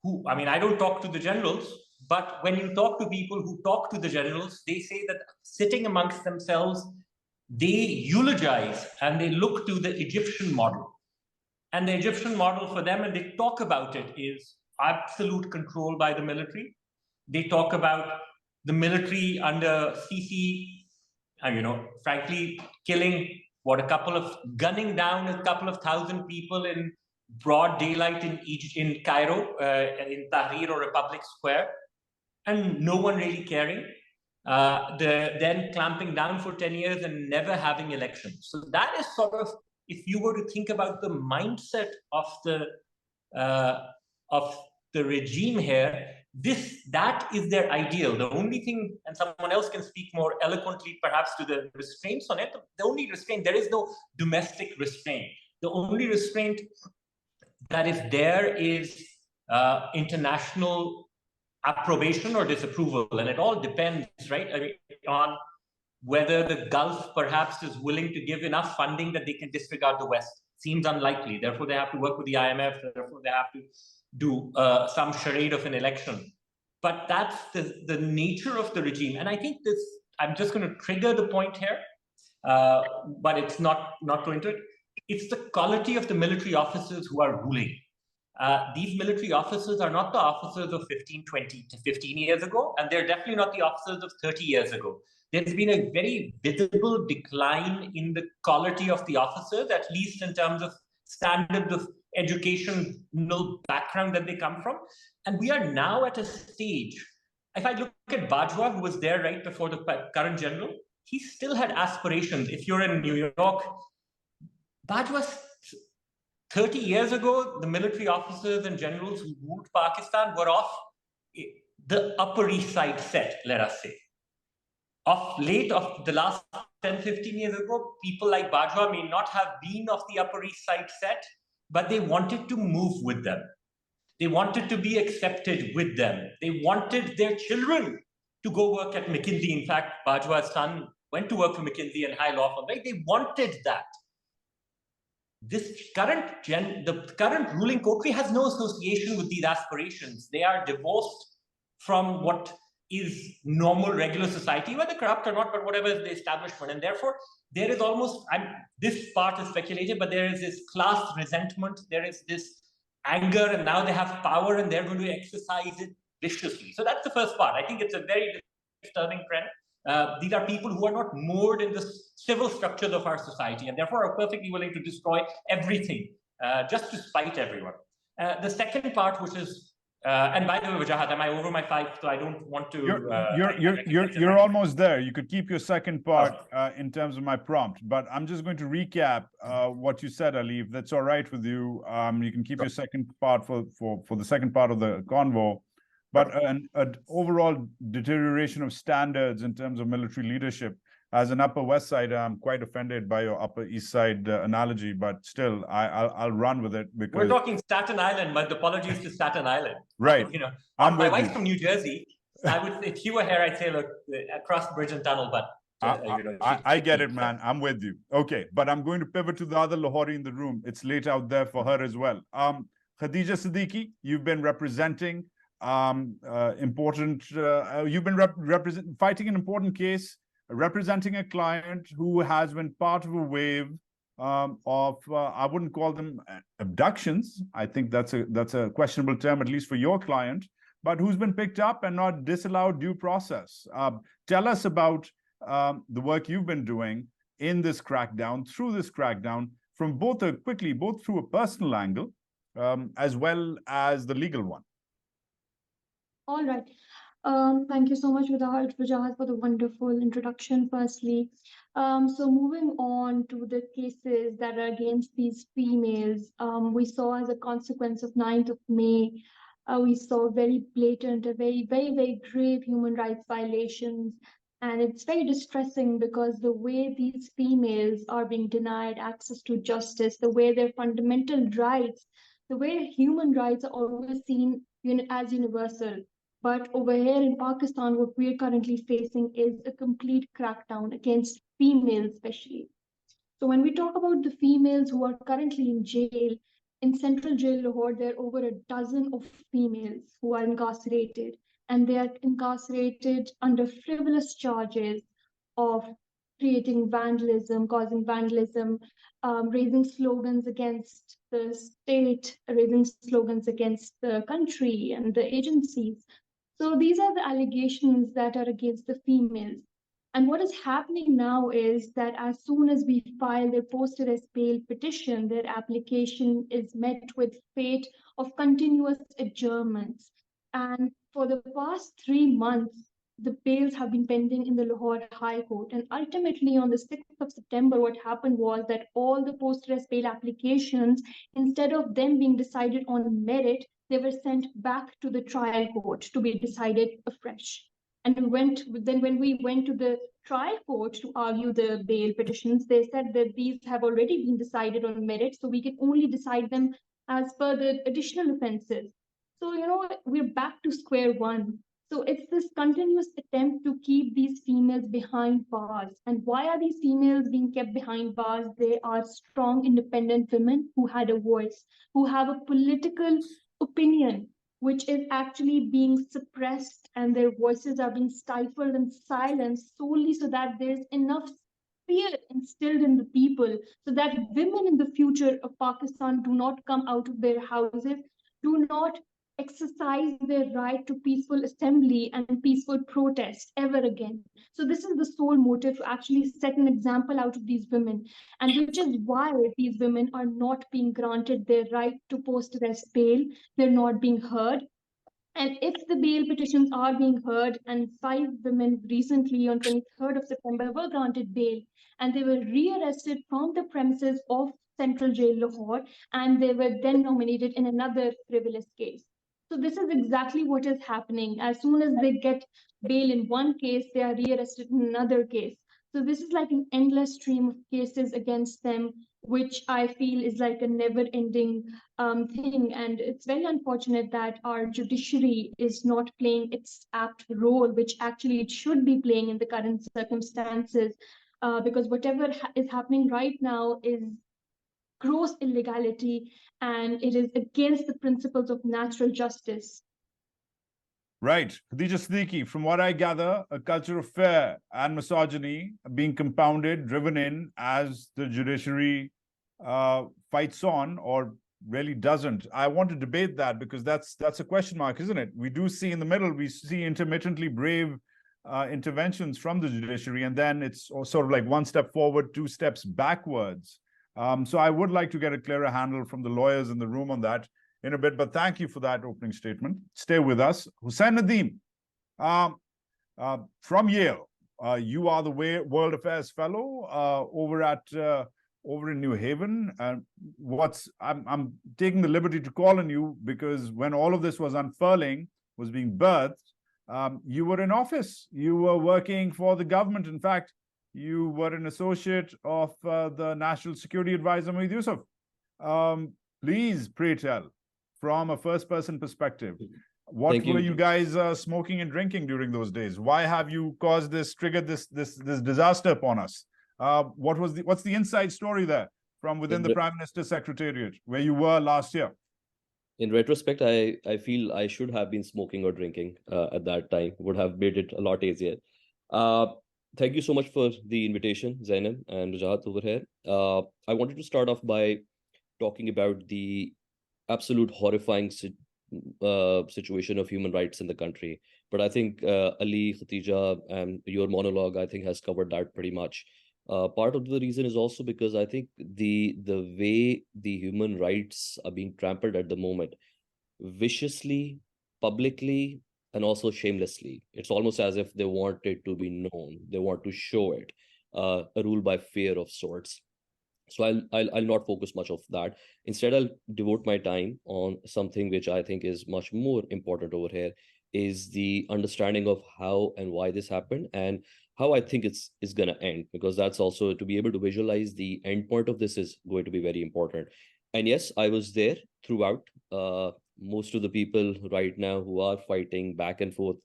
who, I mean, I don't talk to the generals, but when you talk to people who talk to the generals, they say that sitting amongst themselves, they eulogize and they look to the Egyptian model. And the Egyptian model for them, and they talk about it, is absolute control by the military. They talk about the military under Sisi, frankly, gunning down a couple of thousand people in broad daylight in Cairo, in Tahrir or Republic Square, and no one really caring. Then clamping down for 10 years and never having elections. So that is sort of, if you were to think about the mindset of the regime here, that is their ideal. The only thing, and someone else can speak more eloquently perhaps to the restraints on it, the only restraint, there is no domestic restraint. The only restraint that is there is international approbation or disapproval, and it all depends, right? I mean, on whether the Gulf perhaps is willing to give enough funding that they can disregard the West. Seems unlikely. Therefore, they have to work with the IMF. Therefore, they have to do some charade of an election. But that's the nature of the regime. And I think this, I'm just going to trigger the point here, but it's not going to it. It's the quality of the military officers who are ruling. These military officers are not the officers of 15 years ago, and they're definitely not the officers of 30 years ago. There's been a very visible decline in the quality of the officers, at least in terms of standards of educational background that they come from. And we are now at a stage, if I look at Bajwa, who was there right before the current general, he still had aspirations. If you're in New York, Bajwa's 30 years ago, the military officers and generals who ruled Pakistan were off the Upper East Side set, let us say. Of the last 10, 15 years ago, people like Bajwa may not have been of the Upper East Side set, but they wanted to move with them. They wanted to be accepted with them. They wanted their children to go work at McKinsey. In fact, Bajwa's son went to work for McKinsey and high law firm, right? They wanted that. The current ruling coterie has no association with these aspirations. They are divorced from what is normal, regular society, whether corrupt or not, but whatever is the establishment. And therefore, there is almost, this part is speculative, but there is this class resentment, there is this anger, and now they have power and they're going to exercise it viciously. So that's the first part. I think it's a very disturbing trend. These are people who are not moored in the civil structures of our society, and therefore are perfectly willing to destroy everything just to spite everyone. The second part, which is, and by the way, Wajahat, am I over my 5? So I don't want to. You're almost there. You could keep your second part in terms of my prompt, but I'm just going to recap what you said, Ali. If that's all right with you, you can keep your second part for the second part of the convo. But an overall deterioration of standards in terms of military leadership. As an Upper West Side, I'm quite offended by your Upper East Side analogy, but still, I'll run with it because we're talking Staten Island. But apologies to Staten Island, right? My wife's from New Jersey. I would, if she were here, I'd say, look, across the bridge and tunnel. But I get it, man. I'm with you. Okay, but I'm going to pivot to the other Lahori in the room. It's late out there for her as well. Khadija Siddiqi, you've been representing you've been fighting an important case, representing a client who has been part of a wave of I wouldn't call them abductions. I think that's a questionable term, at least for your client, but who's been picked up and not disallowed due process. Tell us about the work you've been doing in this crackdown, from both through a personal angle as well as the legal one. All right. Thank you so much, Wajahat, for the wonderful introduction, firstly. So moving on to the cases that are against these females, we saw as a consequence of 9th of May, we saw very blatant, very grave human rights violations. And it's very distressing because the way these females are being denied access to justice, the way their fundamental rights, the way human rights are always seen as universal. But over here in Pakistan, what we're currently facing is a complete crackdown against females, especially. So when we talk about the females who are currently in jail, in Central Jail Lahore, there are over a dozen of females who are incarcerated, and they are incarcerated under frivolous charges of creating vandalism, causing vandalism, raising slogans against the state, raising slogans against the country and the agencies. So these are the allegations that are against the females. And what is happening now is that as soon as we file their post-arrest bail petition, their application is met with fate of continuous adjournments. And for the past 3 months, the bails have been pending in the Lahore High Court. And ultimately, on the 6th of September, what happened was that all the post-arrest bail applications, instead of them being decided on merit, they were sent back to the trial court to be decided afresh. And when we went to the trial court to argue the bail petitions, they said that these have already been decided on merit, so we can only decide them as per the additional offenses. So, we're back to square one. So it's this continuous attempt to keep these females behind bars. And why are these females being kept behind bars? They are strong, independent women who had a voice, who have a political opinion, which is actually being suppressed, and their voices are being stifled and silenced solely so that there's enough fear instilled in the people so that women in the future of Pakistan do not come out of their houses, do not exercise their right to peaceful assembly and peaceful protest ever again. So this is the sole motive to actually set an example out of these women, and which is why these women are not being granted their right to post-arrest bail. They're not being heard. And if the bail petitions are being heard, and 5 women recently on 23rd of September were granted bail, and they were rearrested from the premises of Central Jail Lahore, and they were then nominated in another frivolous case. So this is exactly what is happening. As soon as they get bail in one case, they are rearrested in another case. So this is like an endless stream of cases against them, which I feel is like a never-ending thing. And it's very unfortunate that our judiciary is not playing its apt role, which actually it should be playing in the current circumstances, because whatever is happening right now is gross illegality, and it is against the principles of natural justice. Right. Khadija Siddiqi, from what I gather, a culture of fear and misogyny being compounded, driven in as the judiciary fights on or really doesn't. I want to debate that because that's a question mark, isn't it? We do see in the middle, we see intermittently brave interventions from the judiciary, and then it's sort of like one step forward, 2 steps backwards. So I would like to get a clearer handle from the lawyers in the room on that in a bit, but thank you for that opening statement. Stay with us. Hussain Nadeem, from Yale, you are the World Affairs Fellow over in New Haven. I'm taking the liberty to call on you because when all of this was unfurling, was being birthed, you were in office. You were working for the government. In fact, you were an associate of the National Security Advisor, Moeed Yusuf. Please, pray tell, from a first-person perspective, what were you guys smoking and drinking during those days? Why have you triggered this disaster upon us? What's the inside story there from within the Prime Minister's Secretariat, where you were last year? In retrospect, I feel I should have been smoking or drinking at that time. Would have made it a lot easier. Thank you so much for the invitation, Zainab and Wajahat over here. I wanted to start off by talking about the absolute horrifying situation of human rights in the country. But I think Ali, Khadija, and your monologue, I think, has covered that pretty much. Part of the reason is also because I think the way the human rights are being trampled at the moment, viciously, publicly, and also shamelessly. It's almost as if they want it to be known. They want to show it, a rule by fear of sorts. So I'll not focus much of that. Instead, I'll devote my time on something which I think is much more important over here, is the understanding of how and why this happened and how I think it's going to end, because that's also, to be able to visualize the end point of this is going to be very important. And yes, I was there throughout. Most of the people right now who are fighting back and forth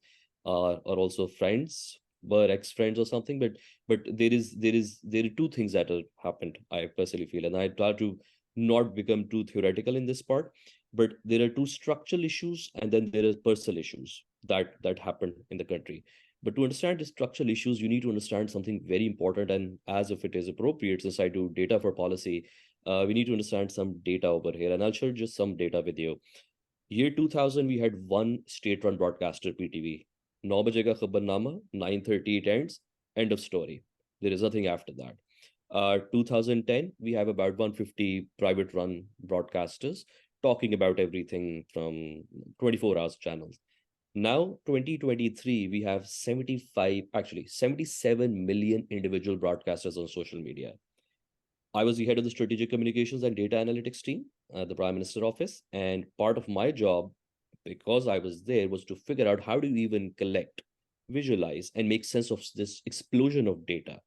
are also friends, were ex-friends or something, but there are two things that have happened, I personally feel, and I try to not become too theoretical in this part, but there are two structural issues and then there are personal issues that happened in the country. But to understand the structural issues, you need to understand something very important, and as if it is appropriate, since I do data for policy, we need to understand some data over here, and I'll share just some data with you. Year 2000, we had one state-run broadcaster, PTV. 9 baje ka khabarnama, 9:30 it ends, end of story. There is nothing after that. 2010, we have about 150 private-run broadcasters talking about everything from 24 hours channels. Now, 2023, we have 77 million individual broadcasters on social media. I was the head of the strategic communications and data analytics team at the Prime Minister office. And part of my job, because I was there, was to figure out how do you even collect, visualize, and make sense of this explosion of data.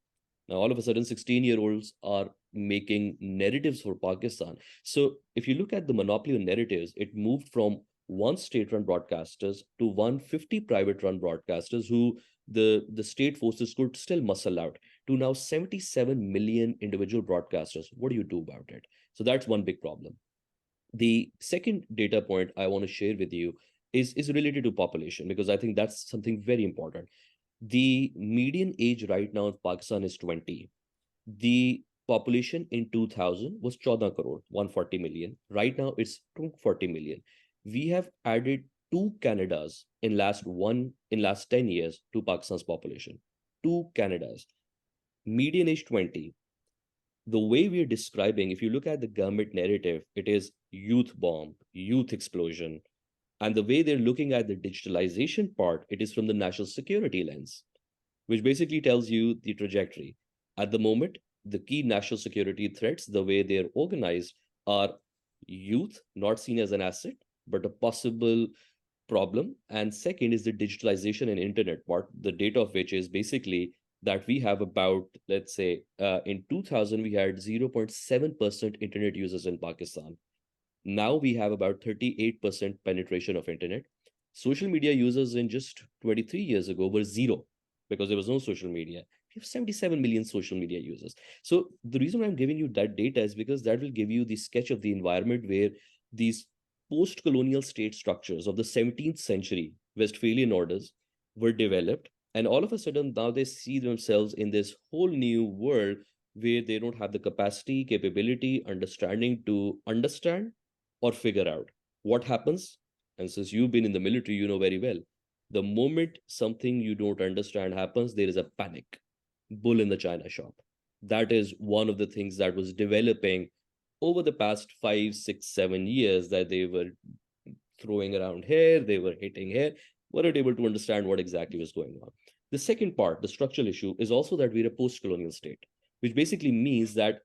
Now, all of a sudden, 16-year-olds are making narratives for Pakistan. So if you look at the monopoly of narratives, it moved from one state-run broadcasters to 150 private-run broadcasters who the state forces could still muscle out, to now 77 million individual broadcasters. What do you do about it? So that's one big problem. The second data point I want to share with you is related to population, because I think that's something very important. The median age right now in Pakistan is 20. The population in 2000 was 14 crore, 140 million. Right now it's 240 million. We have added 2 Canadas in last 10 years to Pakistan's population. 2 Canadas. Median age 20. The way we're describing, if you look at the government narrative, it is youth bomb, youth explosion. And the way they're looking at the digitalization part, it is from the national security lens, which basically tells you the trajectory. At the moment, the key national security threats, the way they're organized, are youth, not seen as an asset, but a possible problem. And second is the digitalization and internet part, the data of which is basically that we have about, let's say, in 2000, we had 0.7% internet users in Pakistan. Now we have about 38% penetration of internet. Social media users in just 23 years ago were 0 because there was no social media. We have 77 million social media users. So the reason I'm giving you that data is because that will give you the sketch of the environment where these post-colonial state structures of the 17th century Westphalian orders were developed. And all of a sudden, now they see themselves in this whole new world where they don't have the capacity, capability, understanding to understand or figure out what happens. And since you've been in the military, you know very well, the moment something you don't understand happens, there is a panic, bull in the china shop. That is one of the things that was developing over the past 5, 6, 7 years, that they were throwing around here, they were hitting here, weren't able to understand what exactly was going on. The second part, the structural issue, is also that we're a post-colonial state, which basically means that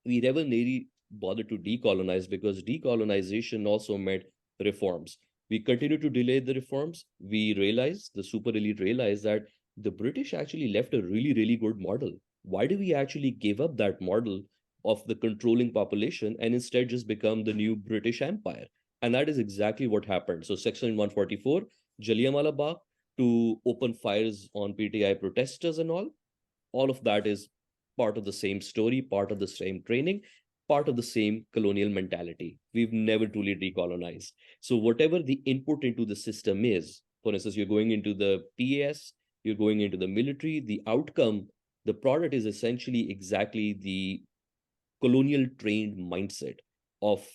we never really bothered to decolonize, because decolonization also meant reforms. We continue to delay the reforms. We realized, the super elite realized, that the British actually left a really, really good model. Why do we actually give up that model of the controlling population and instead just become the new British Empire? And that is exactly what happened. So Section 144, Jallianwala Bagh, to open fires on PTI protesters and all of that is part of the same story, part of the same training, part of the same colonial mentality. We've never truly decolonized. So whatever the input into the system is, for instance, you're going into the PAS, you're going into the military, the outcome, the product is essentially exactly the colonial trained mindset of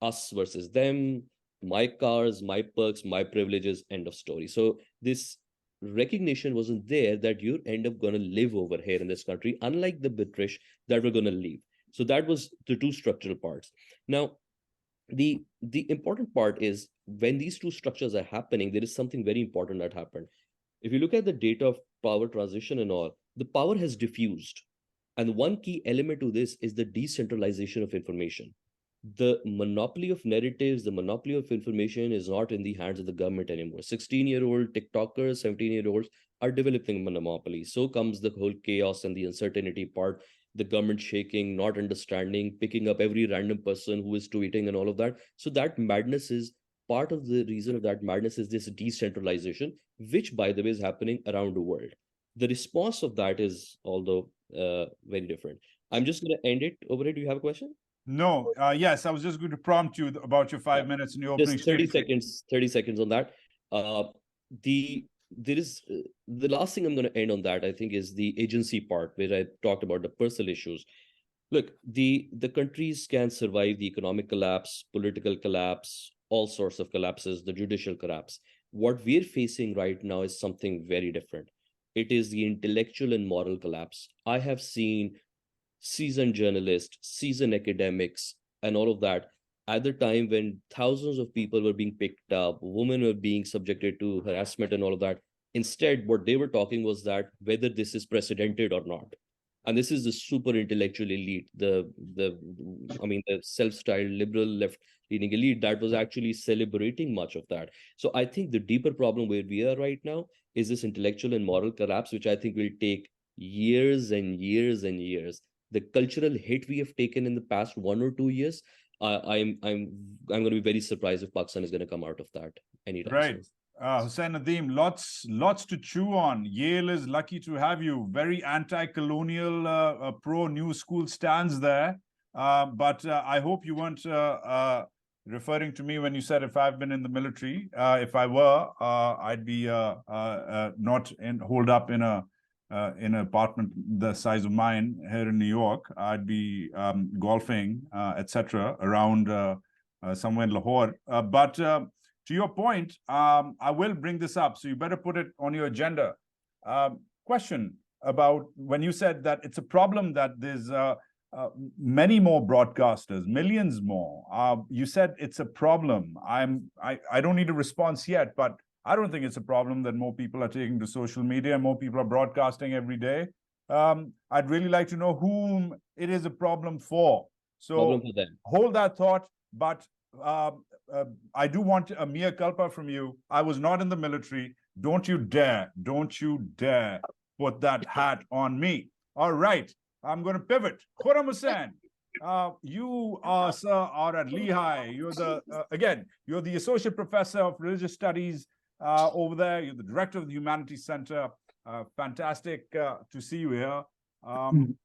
us versus them, my cars, my perks, my privileges, end of story. So this recognition wasn't there that you end up going to live over here in this country, unlike the British that were going to leave. So that was the two structural parts. Now, the important part is when these two structures are happening, there is something very important that happened. If you look at the data of power transition and all, the power has diffused. And one key element to this is the decentralization of information. The monopoly of narratives, the monopoly of information is not in the hands of the government anymore. 16-year-old TikTokers, 17-year-olds are developing monopoly. So comes the whole chaos and the uncertainty part, the government shaking, not understanding, picking up every random person who is tweeting and all of that. So that madness is part of the reason of that madness is this decentralization, which, by the way, is happening around the world. The response of that is, although very different. I'm just going to end it over here. Do you have a question? No, yes, I was just going to prompt you about your 5 minutes in your opening Just 30 statement. seconds, 30 seconds on that. There is the last thing I'm going to end on that, I think, is the agency part, where I talked about the personal issues. Look, the countries can survive the economic collapse, political collapse, all sorts of collapses, the judicial collapse. What we're facing right now is something very different. It is the intellectual and moral collapse. I have seen seasoned journalists, seasoned academics, and all of that at the time when thousands of people were being picked up, women were being subjected to harassment and all of that. Instead, what they were talking was that whether this is precedented or not. And this is the super intellectual elite, the self-styled liberal left-leaning elite that was actually celebrating much of that. So I think the deeper problem where we are right now is this intellectual and moral collapse, which I think will take years and years and years. The cultural hit we have taken in the past 1 or 2 years, I'm going to be very surprised if Pakistan is going to come out of that anytime Right. soon. Hussain, Nadeem, lots to chew on. Yale is lucky to have you. Very anti-colonial, pro-new school stands there. But I hope you weren't referring to me when you said if I've been in the military. If I were, I'd be not holed up in an apartment the size of mine here in New York. I'd be golfing, etc., around somewhere in Lahore. But to your point, I will bring this up, so you better put it on your agenda. Question about when you said that it's a problem that there's many more broadcasters, millions more. You said it's a problem. I don't need a response yet, but I don't think it's a problem that more people are taking to social media and more people are broadcasting every day. I'd really like to know whom it is a problem for. So Problem for them. Hold that thought, but I do want a mea culpa from you. I was not in the military. Don't you dare put that hat on me. All right, I'm going to pivot. Khurrum Hussain, you sir, are at Lehigh. You're the you're the associate professor of religious studies over there. You're the director of the Humanities Center. Fantastic to see you here.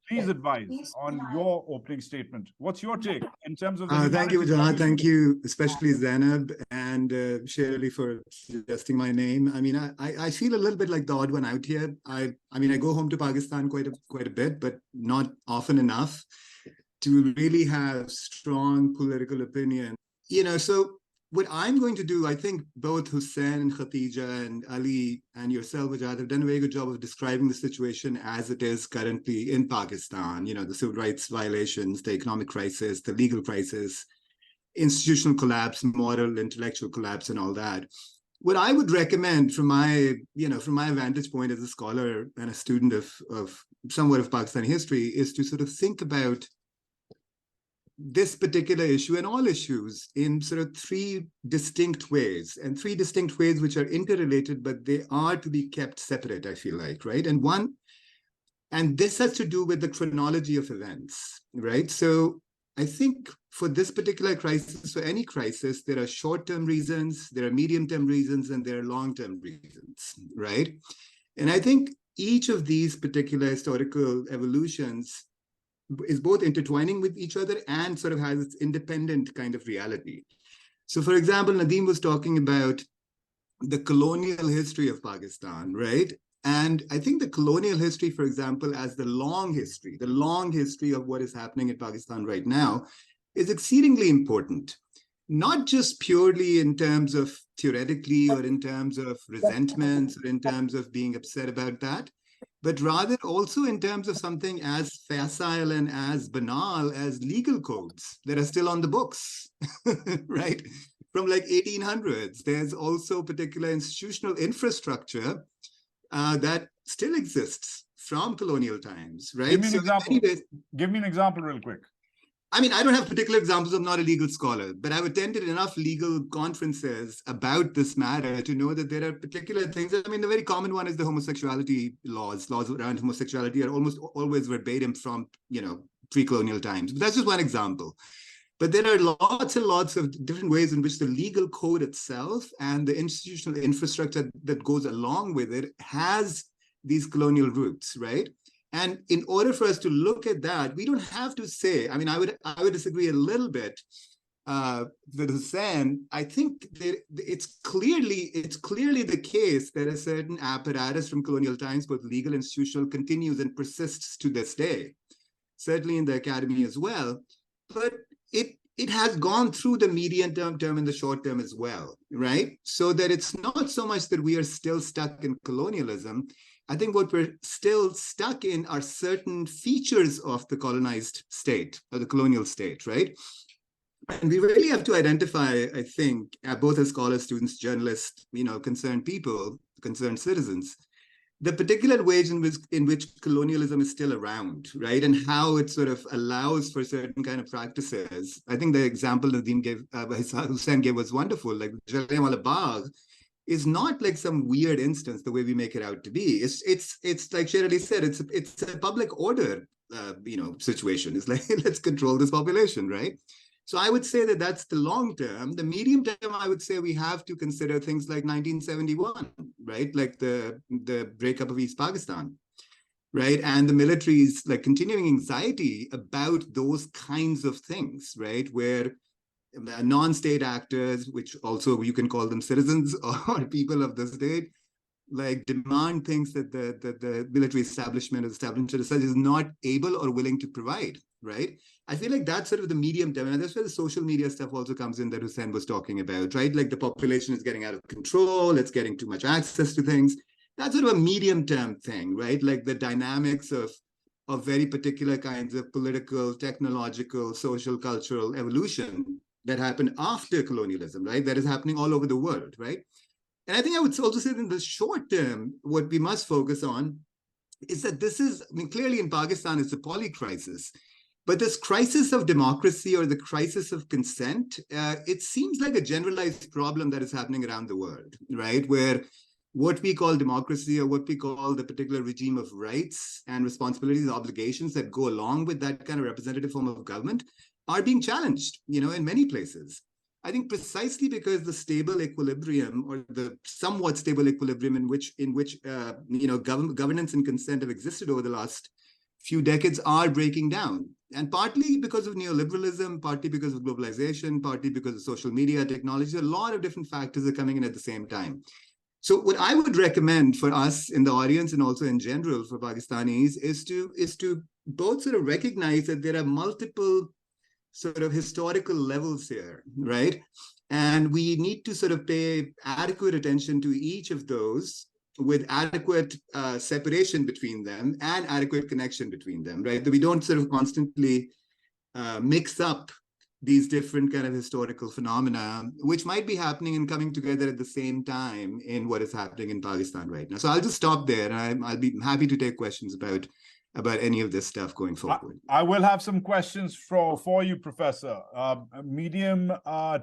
Please advise on your opening statement. What's your take in terms of the thank you, Wajahat. Thank you, especially Zainab and Sher for suggesting my name. I mean, I feel a little bit like the odd one out here. I mean, I go home to Pakistan quite a bit, but not often enough to really have strong political opinion. You know, so what I'm going to do, I think both Hussain and Khadija and Ali and yourself, Wajahat, have done a very good job of describing the situation as it is currently in Pakistan. You know, the civil rights violations, the economic crisis, the legal crisis, institutional collapse, moral, intellectual collapse, and all that. What I would recommend from my vantage point as a scholar and a student of somewhat of Pakistani history is to sort of think about this particular issue and all issues in sort of three distinct ways which are interrelated, but they are to be kept separate, I feel like, right? And this has to do with the chronology of events, right? So I think for this particular crisis, for any crisis, there are short-term reasons, there are medium-term reasons, and there are long-term reasons, right? And I think each of these particular historical evolutions is both intertwining with each other and sort of has its independent kind of reality. So, for example, Nadeem was talking about the colonial history of Pakistan, right? And I think the colonial history, for example, as the long history of what is happening in Pakistan right now is exceedingly important, not just purely in terms of theoretically or in terms of resentments or in terms of being upset about that, but rather also in terms of something as facile and as banal as legal codes that are still on the books, right? From like 1800s, there's also particular institutional infrastructure that still exists from colonial times, right? Give me an So example. anyways, Give me an example real quick. I mean, I don't have particular examples. I'm not a legal scholar, but I've attended enough legal conferences about this matter to know that there are particular things. I mean, the very common one is the homosexuality laws. Laws around homosexuality are almost always verbatim from, pre-colonial times. But that's just one example. But there are lots and lots of different ways in which the legal code itself and the institutional infrastructure that goes along with it has these colonial roots, right? And in order for us to look at that, we don't have to say, I mean, I would disagree a little bit with Hussain. I think it's clearly the case that a certain apparatus from colonial times, both legal and institutional, continues and persists to this day, certainly in the academy as well. But it has gone through the medium term and the short term as well, right? So that it's not so much that we are still stuck in colonialism. I think what we're still stuck in are certain features of the colonized state or the colonial state, right? And we really have to identify, I think, both as scholars, students, journalists, concerned people, concerned citizens, the particular ways in which colonialism is still around, right? And how it sort of allows for certain kind of practices. I think the example Nadeem gave, Hussain gave was wonderful. Like Jallianwala Bagh is not like some weird instance the way we make it out to be. It's like Sher said, it's a public order, situation. It's like, let's control this population, right? So I would say that that's the long term. The medium term, I would say we have to consider things like 1971, right? Like the breakup of East Pakistan, right? And the military's like continuing anxiety about those kinds of things, right? Where non-state actors, which also you can call them citizens or people of the state, like demand things that the military establishment as such is not able or willing to provide, right? I feel like that's sort of the medium term, and that's where the social media stuff also comes in that Hussain was talking about, right? Like the population is getting out of control, it's getting too much access to things. That's sort of a medium term thing, right? Like the dynamics of very particular kinds of political, technological, social, cultural evolution that happened after colonialism, right? That is happening all over the world, right? And I think I would also say that in the short term, what we must focus on is that this is, I mean, clearly in Pakistan, it's a poly-crisis. But this crisis of democracy or the crisis of consent, it seems like a generalized problem that is happening around the world, right? Where what we call democracy or what we call the particular regime of rights and responsibilities, obligations that go along with that kind of representative form of government are being challenged, in many places. I think precisely because the stable equilibrium or the somewhat stable equilibrium in which governance and consent have existed over the last few decades are breaking down. And partly because of neoliberalism, partly because of globalization, partly because of social media, technology, a lot of different factors are coming in at the same time. So what I would recommend for us in the audience and also in general for Pakistanis is to both sort of recognize that there are multiple sort of historical levels here, right? And we need to sort of pay adequate attention to each of those with adequate separation between them and adequate connection between them, right? That we don't sort of constantly mix up these different kind of historical phenomena, which might be happening and coming together at the same time in what is happening in Pakistan right now. So I'll just stop there, and I'll be happy to take questions about any of this stuff going forward. I will have some questions for you, Professor. Medium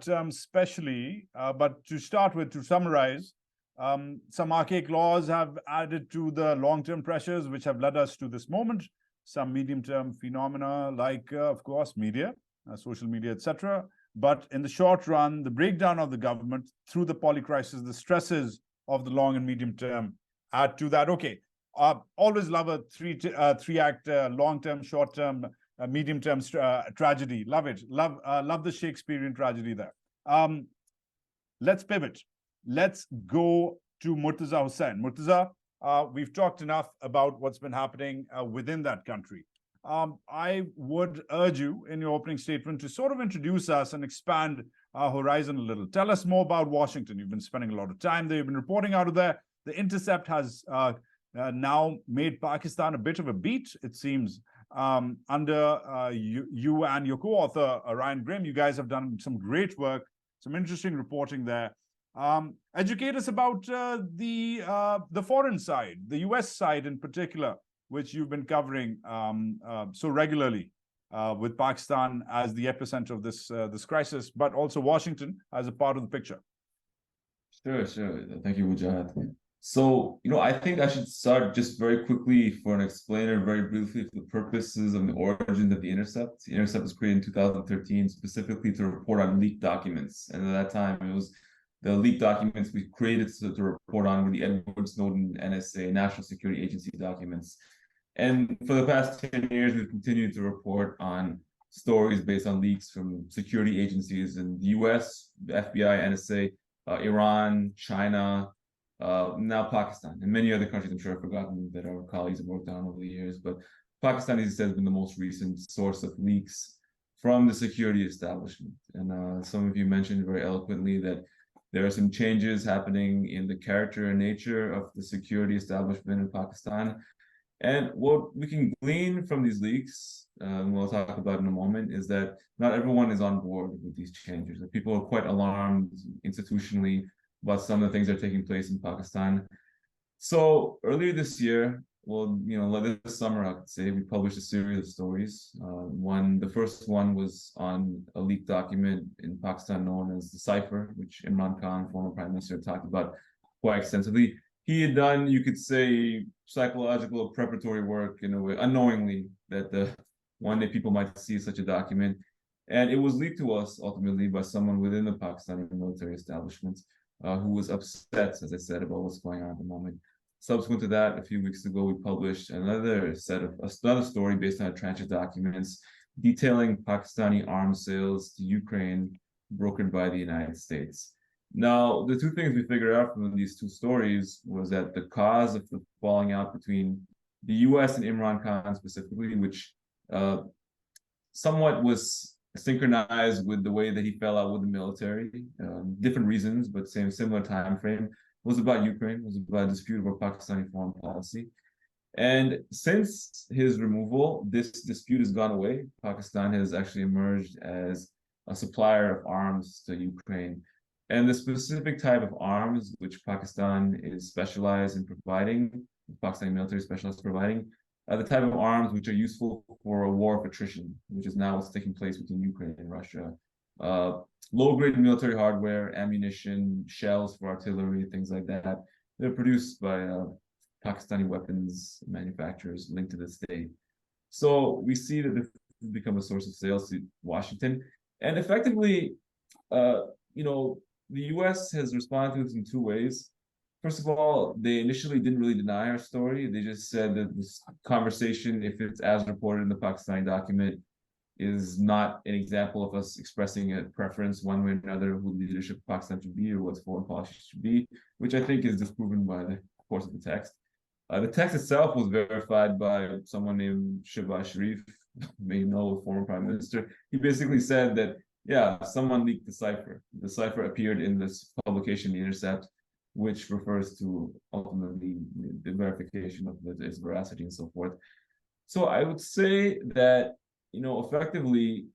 term especially, but to start with, to summarize, some archaic laws have added to the long-term pressures which have led us to this moment. Some medium-term phenomena like, of course, media, social media, etc. But in the short run, the breakdown of the government through the poly-crisis, the stresses of the long and medium term add to that. Okay, always love a three-act, long-term, short-term, medium-term tragedy. Love it. Love the Shakespearean tragedy there. Let's pivot. Let's go to Murtaza Hussain. Murtaza, we've talked enough about what's been happening within that country. I would urge you in your opening statement to sort of introduce us and expand our horizon a little. Tell us more about Washington. You've been spending a lot of time there. You've been reporting out of there. The Intercept has now made Pakistan a bit of a beat, it seems. Under you and your co-author, Ryan Grimm, you guys have done some great work, some interesting reporting there. Educate us about the foreign side, the US side in particular, which you've been covering so regularly, with Pakistan as the epicenter of this crisis, but also Washington as a part of the picture. Sure. Thank you, Wajahat. So, I think I should start just very quickly for an explainer, very briefly, for the purposes of the origins of The Intercept. The Intercept was created in 2013 specifically to report on leaked documents. And at that time, it was the leaked documents we created to report on were the Edward Snowden NSA, National Security Agency documents. And for the past 10 years, we've continued to report on stories based on leaks from security agencies in the US, the FBI, NSA, Iran, China, now Pakistan, and many other countries I'm sure I've forgotten that our colleagues have worked on over the years. But Pakistan, as I said, has been the most recent source of leaks from the security establishment. And some of you mentioned very eloquently that there are some changes happening in the character and nature of the security establishment in Pakistan. And what we can glean from these leaks, we'll talk about in a moment, is that not everyone is on board with these changes. That people are quite alarmed institutionally about some of the things that are taking place in Pakistan. So earlier this year, this summer, I could say, we published a series of stories. The first one was on a leaked document in Pakistan known as the Cipher, which Imran Khan, former Prime Minister, talked about quite extensively. He had done, you could say, psychological preparatory work in a way, unknowingly, that one day people might see such a document. And it was leaked to us ultimately by someone within the Pakistani military establishment who was upset, as I said, about what's going on at the moment. Subsequent to that, a few weeks ago, we published another story based on a tranche of documents detailing Pakistani arms sales to Ukraine brokered by the United States. Now, the two things we figured out from these two stories was that the cause of the falling out between the US and Imran Khan specifically, which somewhat was synchronized with the way that he fell out with the military, different reasons, but similar time frame, was about Ukraine, was about a dispute over Pakistani foreign policy. And since his removal, this dispute has gone away. Pakistan has actually emerged as a supplier of arms to Ukraine. And the specific type of arms which Pakistan is specialized in providing, the Pakistani military specialized providing, the type of arms which are useful for a war of attrition, which is now what's taking place between Ukraine and Russia. Low-grade military hardware, ammunition, shells for artillery, things like that. They're produced by Pakistani weapons manufacturers linked to the state. So we see that this has become a source of sales to Washington. And effectively, the US has responded to this in two ways. First of all, they initially didn't really deny our story. They just said that this conversation, if it's as reported in the Pakistani document, is not an example of us expressing a preference one way or another who the leadership of Pakistan should be or what foreign policy should be, which I think is disproven by the course of the text. The text itself was verified by someone named Shehbaz Sharif, may know, a former prime minister. He basically said that, yeah, someone leaked the cipher. The cipher appeared in this publication, The Intercept, which refers to ultimately the verification of its veracity and so forth. So I would say that, effectively,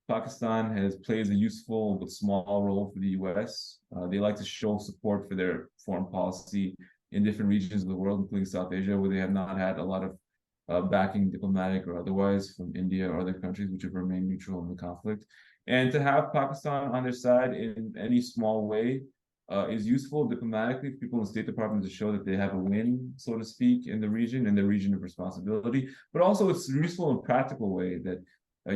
Pakistan plays a useful but small role for the US. They like to show support for their foreign policy in different regions of the world, including South Asia, where they have not had a lot of backing, diplomatic or otherwise, from India or other countries which have remained neutral in the conflict. And to have Pakistan on their side in any small way is useful diplomatically for people in the State Department to show that they have a win, so to speak, in the region of responsibility. But also it's useful in a practical way that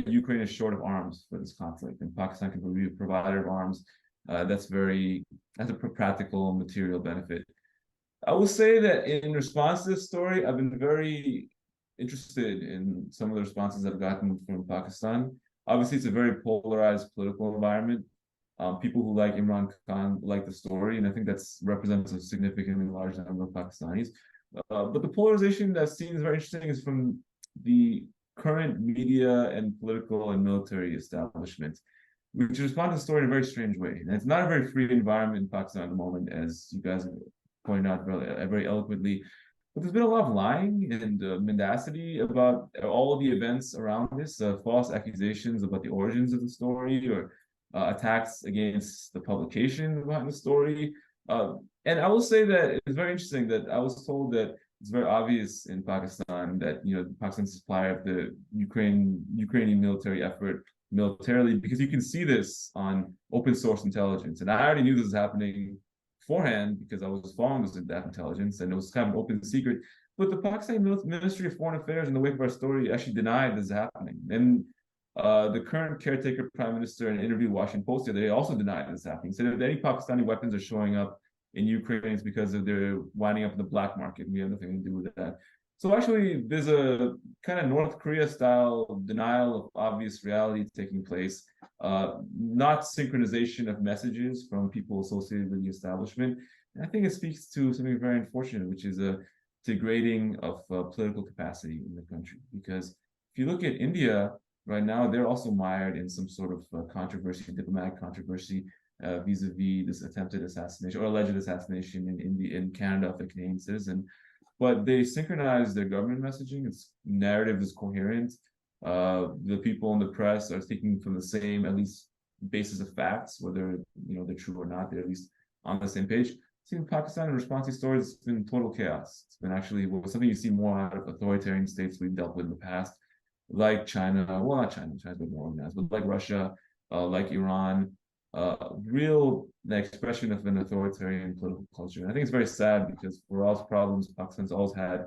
Ukraine is short of arms for this conflict, and Pakistan can be a provider of arms. That's a practical material benefit. I will say that in response to this story, I've been very interested in some of the responses I've gotten from Pakistan. Obviously, it's a very polarized political environment. People who like Imran Khan like the story, and I think that represents a significantly large number of Pakistanis. But the polarization that's seen is very interesting is from the current media and political and military establishment, which respond to the story in a very strange way. And it's not a very free environment in Pakistan at the moment, as you guys have pointed out very eloquently. But there's been a lot of lying and mendacity about all of the events around this, false accusations about the origins of the story, or attacks against the publication behind the story. And I will say that it's very interesting that I was told that it's very obvious in Pakistan that Pakistan's supplier of the Ukrainian military effort militarily, because you can see this on open source intelligence. And I already knew this was happening beforehand because I was following that intelligence, and it was kind of an open secret. But the Pakistani Ministry of Foreign Affairs, in the wake of our story, actually denied this happening. And the current caretaker prime minister, in an interview with Washington Post today, also denied this happening. Said if any Pakistani weapons are showing up in Ukraine, it's because of they're winding up in the black market. We have nothing to do with that. So actually, there's a kind of North Korea style denial of obvious reality taking place, not synchronization of messages from people associated with the establishment. And I think it speaks to something very unfortunate, which is a degrading of political capacity in the country. Because if you look at India right now, they're also mired in some sort of controversy, diplomatic controversy, vis-a-vis this attempted assassination or alleged assassination in Canada of a Canadian citizen. But they synchronize their government messaging. Its narrative is coherent. The people in the press are speaking from the same, at least, basis of facts, whether they're true or not. They're at least on the same page. See, in Pakistan, in response to stories, it's been total chaos. It's been actually something you see more out of authoritarian states we've dealt with in the past, like China. Well, not China. China's been more organized, but like Russia, like Iran. Real expression of an authoritarian political culture. And I think it's very sad because for all its problems, Pakistan's always had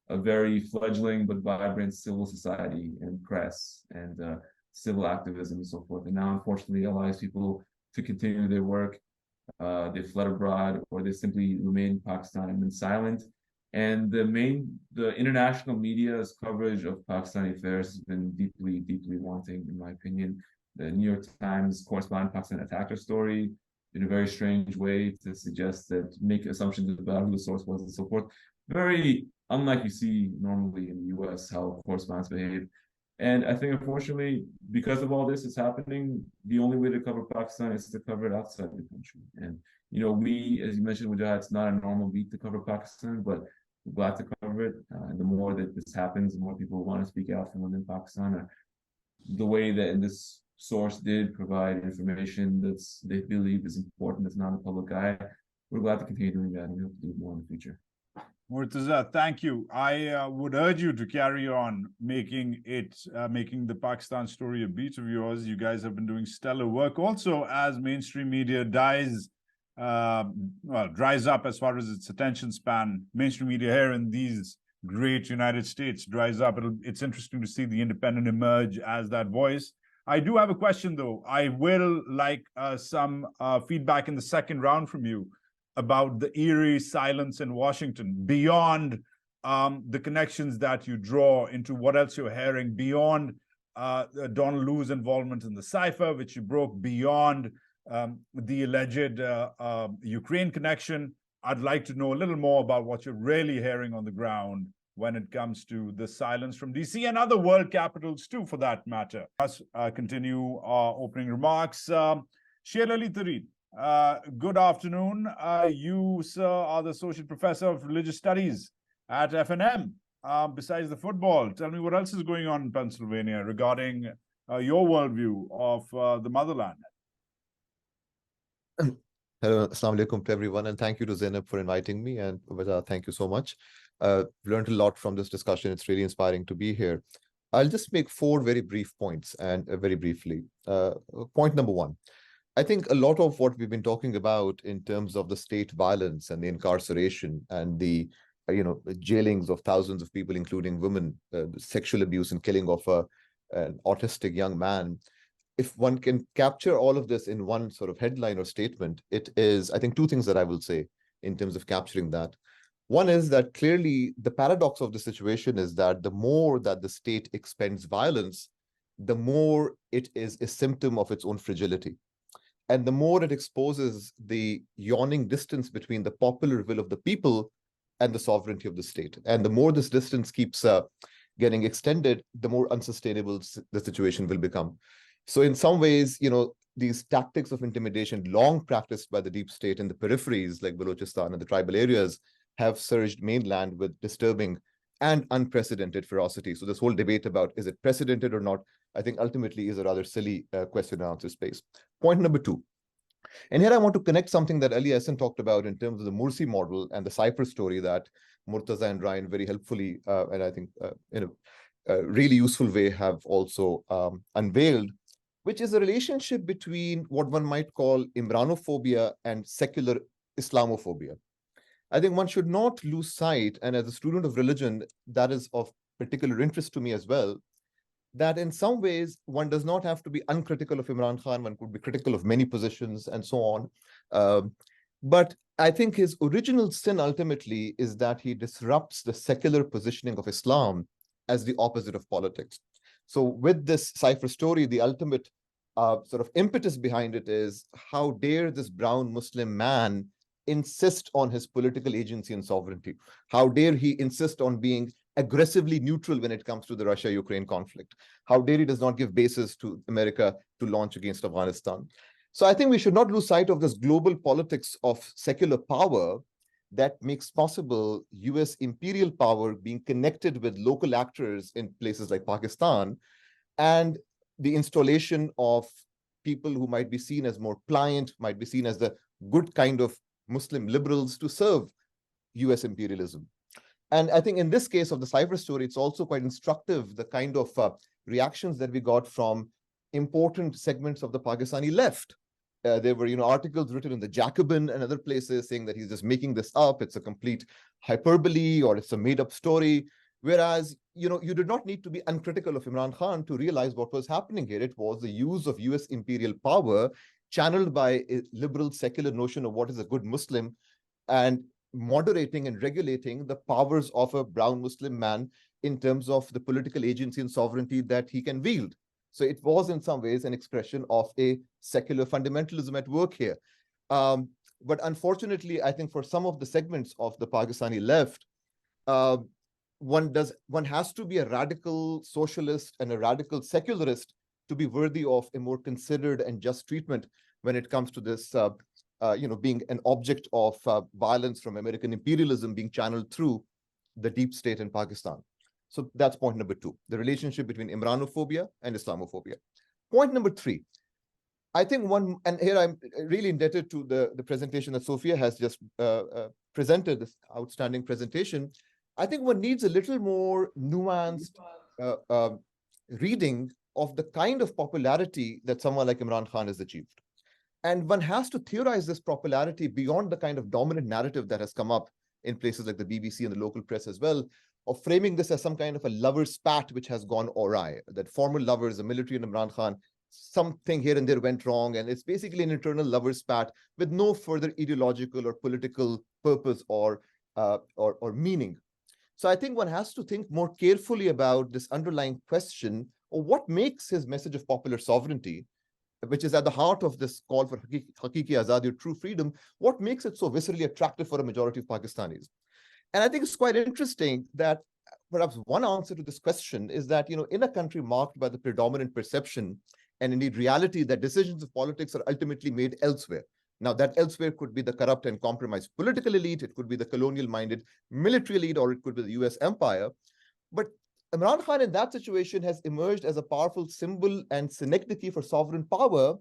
a very fledgling but vibrant civil society and press and civil activism and so forth. And now, unfortunately, allows people to continue their work. They fled abroad, or they simply remain in Pakistan and been silent. And the international media's coverage of Pakistani affairs has been deeply, deeply wanting, in my opinion. The New York Times correspondent in Pakistan attacked our story in a very strange way to suggest that, make assumptions about who the source was and so forth. Very unlike you see normally in the US, how correspondents behave. And I think, unfortunately, because of all this is happening, the only way to cover Pakistan is to cover it outside the country. And, we, as you mentioned, Wajahat, it's not a normal beat to cover Pakistan, but we're glad to cover it. And the more that this happens, the more people want to speak out from within Pakistan. The way that in this source did provide information they believe is important, that's not in the public eye. We're glad to continue doing that, and we hope to do more in the future. Murtaza, thank you. I would urge you to carry on making the Pakistan story a beat of yours. You guys have been doing stellar work. Also, as mainstream media dries up as far as its attention span, mainstream media here in these great United States dries up. It's interesting to see the Independent emerge as that voice. I do have a question, though. I will like some feedback in the second round from you about the eerie silence in Washington, beyond the connections that you draw into what else you're hearing, beyond Donald Lu's involvement in the cipher, which you broke, beyond the alleged Ukraine connection. I'd like to know a little more about what you're really hearing on the ground when it comes to the silence from DC and other world capitals too, for that matter. Let's continue our opening remarks. Sher Tareen, good afternoon. You, sir, are the Associate Professor of Religious Studies at FNM. Besides the football, tell me what else is going on in Pennsylvania regarding your worldview of the motherland. Hello, assalamu alaikum to everyone, and thank you to Zainab for inviting me, and thank you so much. Learned a lot from this discussion. It's really inspiring to be here. I'll just make 4 very brief points, and very briefly. Point number 1, I think a lot of what we've been talking about in terms of the state violence and the incarceration and the jailings of thousands of people, including women, sexual abuse and killing of an autistic young man. If one can capture all of this in one sort of headline or statement, it is, I think, 2 things that I will say in terms of capturing that. One is that clearly the paradox of the situation is that the more that the state expends violence, the more it is a symptom of its own fragility. And the more it exposes the yawning distance between the popular will of the people and the sovereignty of the state. And the more this distance keeps getting extended, the more unsustainable the situation will become. So in some ways, these tactics of intimidation long practiced by the deep state in the peripheries like Balochistan and the tribal areas have surged mainland with disturbing and unprecedented ferocity. So this whole debate about is it precedented or not, I think ultimately is a rather silly question and answer space. Point number 2. And here I want to connect something that Ali Ahsan talked about in terms of the Mursi model and the cipher story that Murtaza and Ryan very helpfully, and I think in a really useful way, have also unveiled, which is a relationship between what one might call Imranophobia and secular Islamophobia. I think one should not lose sight, and as a student of religion, that is of particular interest to me as well, that in some ways one does not have to be uncritical of Imran Khan, one could be critical of many positions and so on. But I think his original sin ultimately is that he disrupts the secular positioning of Islam as the opposite of politics. So with this cipher story, the ultimate sort of impetus behind it is, how dare this brown Muslim man insist on his political agency and sovereignty? How dare he insist on being aggressively neutral when it comes to the Russia-Ukraine conflict? How dare he does not give bases to America to launch against Afghanistan? So I think we should not lose sight of this global politics of secular power that makes possible US imperial power being connected with local actors in places like Pakistan, and the installation of people who might be seen as more pliant, might be seen as the good kind of Muslim liberals to serve US imperialism. And I think in this case of the cipher story, it's also quite instructive, the kind of reactions that we got from important segments of the Pakistani left. There were, articles written in the Jacobin and other places saying that he's just making this up, it's a complete hyperbole, or it's a made-up story. Whereas, you did not need to be uncritical of Imran Khan to realize what was happening here. It was the use of US imperial power channeled by a liberal secular notion of what is a good Muslim, and moderating and regulating the powers of a brown Muslim man in terms of the political agency and sovereignty that he can wield. So it was in some ways an expression of a secular fundamentalism at work here. But unfortunately, I think for some of the segments of the Pakistani left, one has to be a radical socialist and a radical secularist to be worthy of a more considered and just treatment when it comes to this, being an object of violence from American imperialism being channeled through the deep state in Pakistan. So that's point number 2, the relationship between Imranophobia and Islamophobia. Point number 3, I think and here I'm really indebted to the presentation that Sophia has just presented, this outstanding presentation. I think one needs a little more nuanced reading of the kind of popularity that someone like Imran Khan has achieved. And one has to theorize this popularity beyond the kind of dominant narrative that has come up in places like the BBC and the local press as well, of framing this as some kind of a lover's spat which has gone awry, that former lovers, the military and Imran Khan, something here and there went wrong, and it's basically an internal lover's spat with no further ideological or political purpose or meaning. So I think one has to think more carefully about this underlying question of what makes his message of popular sovereignty, which is at the heart of this call for Hakiki Azadi, or true freedom, what makes it so viscerally attractive for a majority of Pakistanis? And I think it's quite interesting that perhaps one answer to this question is that, in a country marked by the predominant perception and indeed reality that decisions of politics are ultimately made elsewhere. Now, that elsewhere could be the corrupt and compromised political elite, it could be the colonial-minded military elite, or it could be the US empire. But Imran Khan in that situation has emerged as a powerful symbol and synecdoche for sovereign power,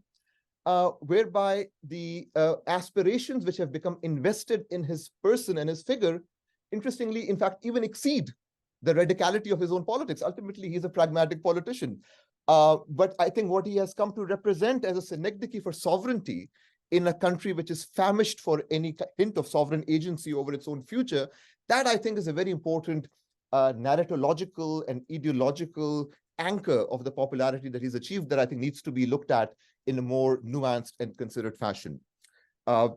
whereby the aspirations which have become invested in his person and his figure, interestingly, in fact, even exceed the radicality of his own politics. Ultimately, he's a pragmatic politician. But I think what he has come to represent as a synecdoche for sovereignty in a country which is famished for any hint of sovereign agency over its own future, that I think is a very important narratological and ideological anchor of the popularity that he's achieved, that I think needs to be looked at in a more nuanced and considered fashion. And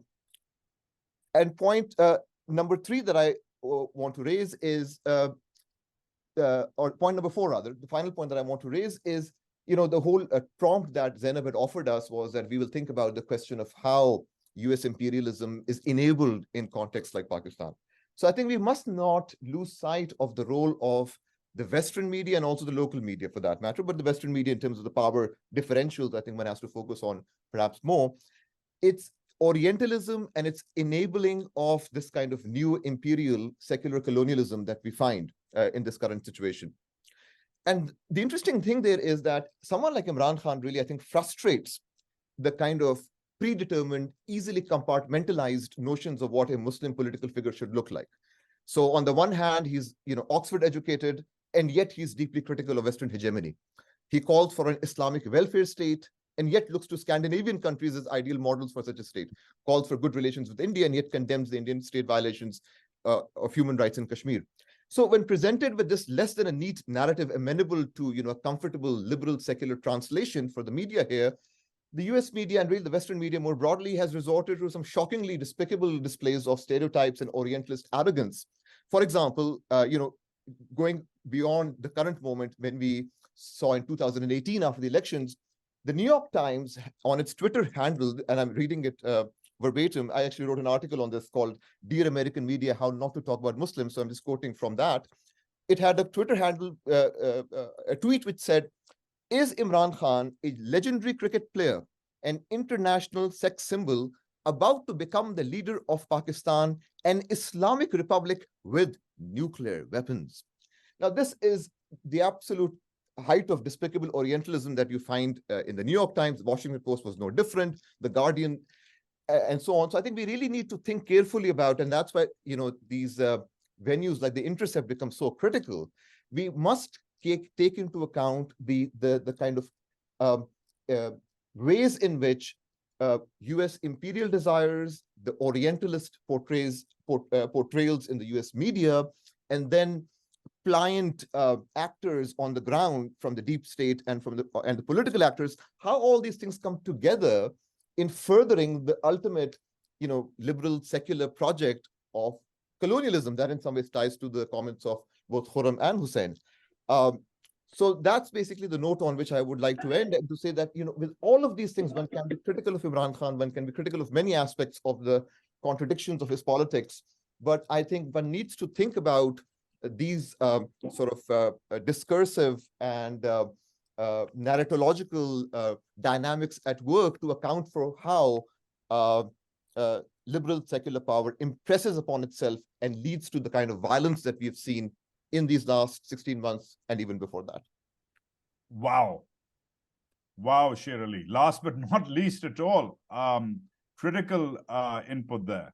point number 3 that I want to raise is, or point number 4 rather, the final point that I want to raise is, the whole prompt that Zainab had offered us was that we will think about the question of how US imperialism is enabled in contexts like Pakistan. So I think we must not lose sight of the role of the Western media and also the local media for that matter, but the Western media in terms of the power differentials, I think one has to focus on perhaps more. It's Orientalism and its enabling of this kind of new imperial secular colonialism that we find in this current situation. And the interesting thing there is that someone like Imran Khan really, I think, frustrates the kind of predetermined, easily compartmentalized notions of what a Muslim political figure should look like. So on the one hand, he's Oxford educated, and yet he's deeply critical of Western hegemony. He calls for an Islamic welfare state, and yet looks to Scandinavian countries as ideal models for such a state, calls for good relations with India, and yet condemns the Indian state violations of human rights in Kashmir. So when presented with this less than a neat narrative amenable to a comfortable liberal secular translation for the media here, the US media and really the Western media more broadly has resorted to some shockingly despicable displays of stereotypes and Orientalist arrogance. For example, going beyond the current moment when we saw in 2018 after the elections, the New York Times on its Twitter handle, and I'm reading it verbatim, I actually wrote an article on this called Dear American Media, How Not to Talk About Muslims. So I'm just quoting from that. It had a Twitter handle, a tweet which said, "Is Imran Khan a legendary cricket player, an international sex symbol, about to become the leader of Pakistan, an Islamic republic with nuclear weapons?" Now, this is the absolute height of despicable Orientalism that you find in the New York Times. The Washington Post was no different, The Guardian, and so on. So I think we really need to think carefully about, and that's why these venues like The Intercept become so critical. We must take into account the kind of ways in which US imperial desires, the Orientalist portrayals in the US media, and then pliant actors on the ground from the deep state and from the political actors, how all these things come together in furthering the ultimate, liberal secular project of colonialism that in some ways ties to the comments of both Khurrum and Hussain. So that's basically the note on which I would like to end, and to say that, with all of these things, one can be critical of Imran Khan, one can be critical of many aspects of the contradictions of his politics, but I think one needs to think about these discursive and narratological dynamics at work to account for how liberal secular power impresses upon itself and leads to the kind of violence that we've seen in these last 16 months and even before that. Wow, Sher Ali. Last but not least at all, critical input there.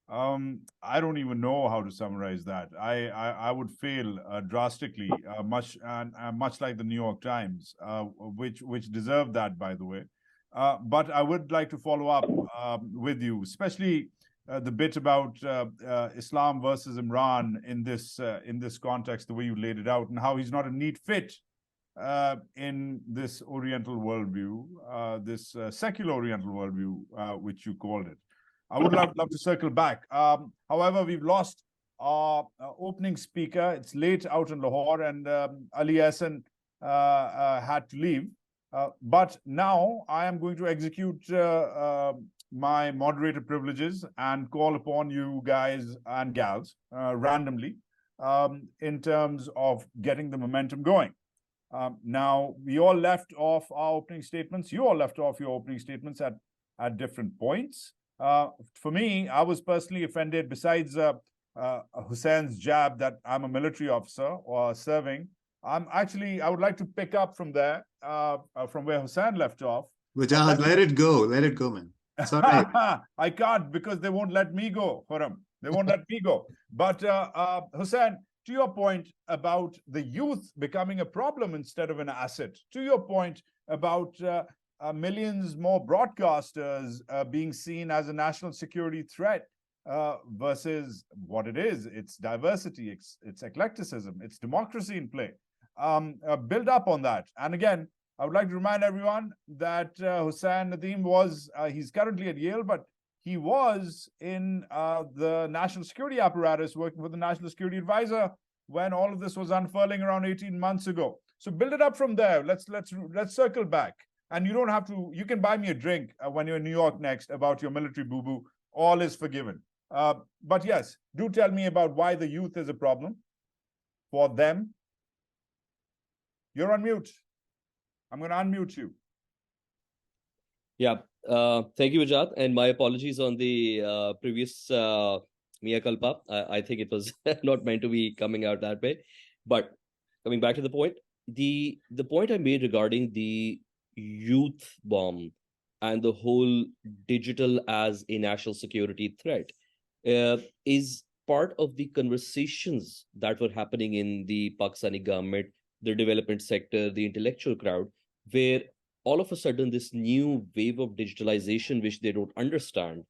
I don't even know how to summarize that. I would fail drastically, much like the New York Times, which deserved that, by the way. But I would like to follow up with you, especially the bit about Islam versus Imran in this context, the way you laid it out, and how he's not a neat fit in this Oriental worldview, this secular Oriental worldview, which you called it. I would love to circle back. However, we've lost our opening speaker. It's late out in Lahore, and Ali Ahsan had to leave. But now I am going to execute my moderator privileges and call upon you guys and gals randomly in terms of getting the momentum going. Now, we all left off our opening statements. You all left off your opening statements at different points. For me, I was personally offended, besides Hussein's jab that I'm a military officer or serving. I would like to pick up from there, from where Hussain left off. Wajahat, let it go, man. It's all right. I can't, because they won't let me go, Khurrum. They won't let me go. But Hussain, to your point about the youth becoming a problem instead of an asset, to your point about millions more broadcasters being seen as a national security threat versus what it is. It's diversity, it's eclecticism, it's democracy in play. Build up on that. And again, I would like to remind everyone that Hussain Nadeem he's currently at Yale, but he was in the national security apparatus working with the National Security Advisor when all of this was unfurling around 18 months ago. So build it up from there. Let's circle back. And you don't have to, you can buy me a drink when you're in New York next about your military boo-boo. All is forgiven. But yes, do tell me about why the youth is a problem for them. You're on mute. I'm going to unmute you. Yeah, Thank you, Wajahat, and my apologies on the previous mea culpa. I think it was not meant to be coming out that way. But coming back to the point, the point I made regarding the youth bomb and the whole digital as a national security threat is part of the conversations that were happening in the Pakistani government, the development sector, the intellectual crowd, where all of a sudden this new wave of digitalization, which they don't understand,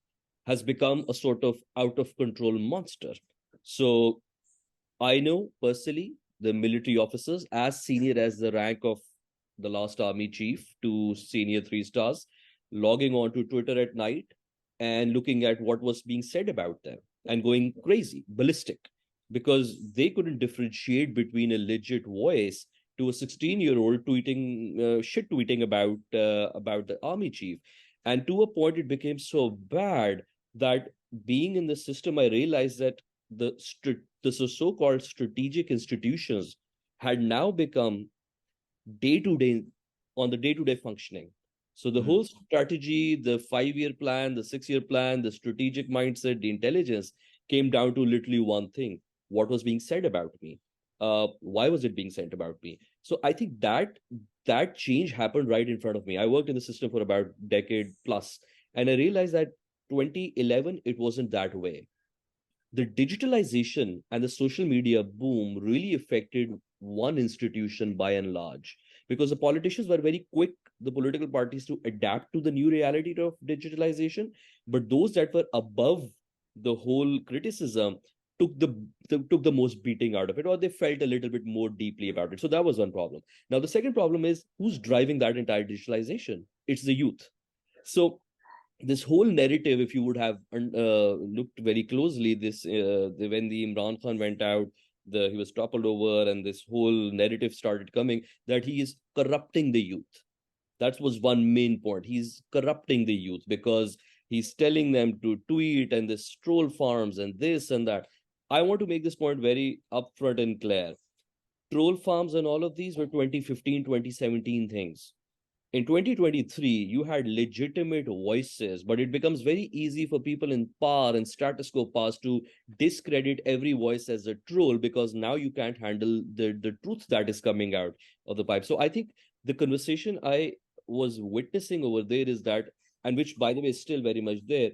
has become a sort of out of control monster. So I know personally the military officers as senior as the rank of the last army chief to senior 3 stars, logging on to Twitter at night and looking at what was being said about them and going crazy, ballistic, because they couldn't differentiate between a legit voice to a 16-year-old tweeting shit tweeting about the army chief. And to a point it became so bad that being in the system I realized that the so-called strategic institutions had now become day-to-day on the day-to-day functioning. So the whole strategy, the 5-year plan, the 6-year plan, the strategic mindset, the intelligence came down to literally one thing: what was being said about me? Why was it being said about me? So I think that change happened right in front of me. I worked in the system for about a decade plus, and I realized that 2011 it wasn't that way. The digitalization and the social media boom really affected one institution by and large, because the politicians were very quick, the political parties, to adapt to the new reality of digitalization, but those that were above the whole criticism took the most beating out of it, or they felt a little bit more deeply about it. So that was one problem. Now the second problem is, who's driving that entire digitalization? It's the youth. So this whole narrative, if you would have looked very closely, when the Imran Khan went out, he was toppled over, and this whole narrative started coming that he is corrupting the youth. That was one main point. He's corrupting the youth because he's telling them to tweet and this troll farms and this and that. I want to make this point very upfront and clear. Troll farms and all of these were 2015, 2017 things. In 2023, you had legitimate voices, but it becomes very easy for people in power and status quo powers to discredit every voice as a troll, because now you can't handle the truth that is coming out of the pipe. So I think the conversation I was witnessing over there is that, and which by the way is still very much there,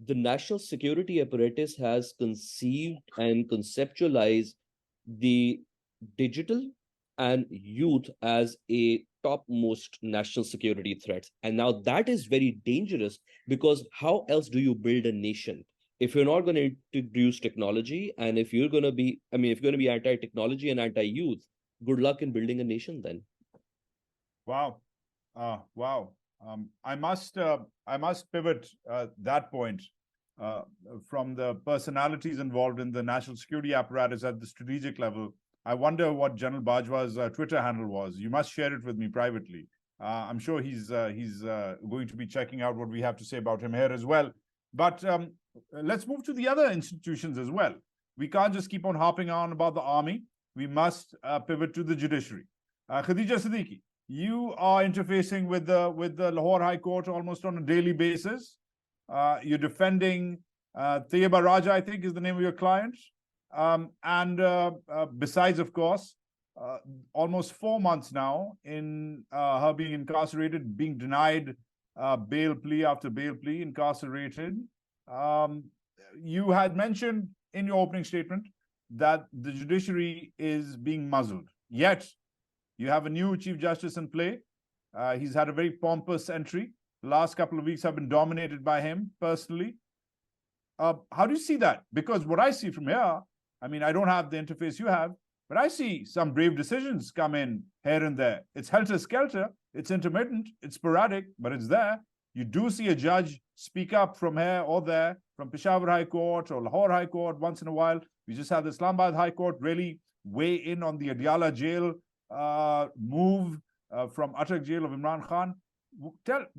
the national security apparatus has conceived and conceptualized the digital and youth as a topmost national security threats. And now that is very dangerous, because how else do you build a nation if you're not going to introduce technology? And if you're going to be, if you're going to be anti-technology and anti-youth, good luck in building a nation then. Wow. Wow. I must pivot that point from the personalities involved in the national security apparatus at the strategic level. I wonder what General Bajwa's Twitter handle was. You must share it with me privately. I'm sure he's going to be checking out what we have to say about him here as well. But let's move to the other institutions as well. We can't just keep on harping on about the army. We must pivot to the judiciary. Khadija Siddiqi, you are interfacing with the Lahore High Court almost on a daily basis. You're defending Tayyiba Raja, I think is the name of your client. Besides, of course, almost 4 months now in her being incarcerated, being denied bail plea after bail plea, incarcerated. You had mentioned in your opening statement that the judiciary is being muzzled. Yet, you have a new Chief Justice in play. He's had a very pompous entry. The last couple of weeks have been dominated by him personally. How do you see that? Because what I see from here, I don't have the interface you have, but I see some brave decisions come in here and there. It's helter-skelter, it's intermittent, it's sporadic, but it's there. You do see a judge speak up from here or there, from Peshawar High Court or Lahore High Court once in a while. We just had the Islamabad High Court really weigh in on the Adiala jail move from Atak jail of Imran Khan.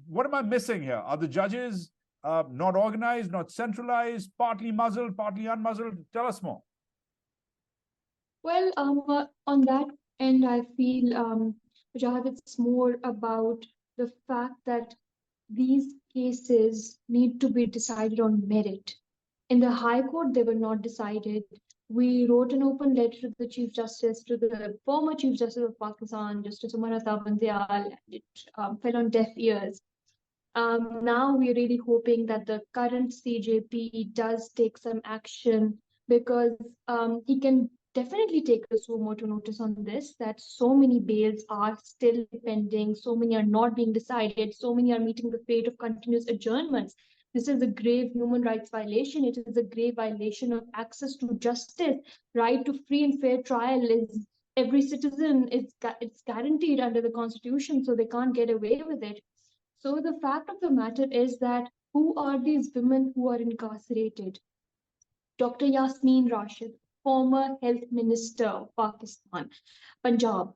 What am I missing here? Are the judges not organized, not centralized, partly muzzled, partly unmuzzled? Tell us more. Well, on that end, I feel, Wajahat, it's more about the fact that these cases need to be decided on merit. In the High Court, they were not decided. We wrote an open letter to the Chief Justice, to the former Chief Justice of Pakistan, Justice Murtaza, and it fell on deaf ears. Now we're really hoping that the current CJP does take some action, because he can definitely take a suo motu notice on this, that so many bails are still pending, so many are not being decided, so many are meeting the fate of continuous adjournments. This is a grave human rights violation. It is a grave violation of access to justice. Right to free and fair trial is every citizen, it's guaranteed under the Constitution, so they can't get away with it. So the fact of the matter is that who are these women who are incarcerated? Dr. Yasmeen Rashid, former health minister of Pakistan, Punjab.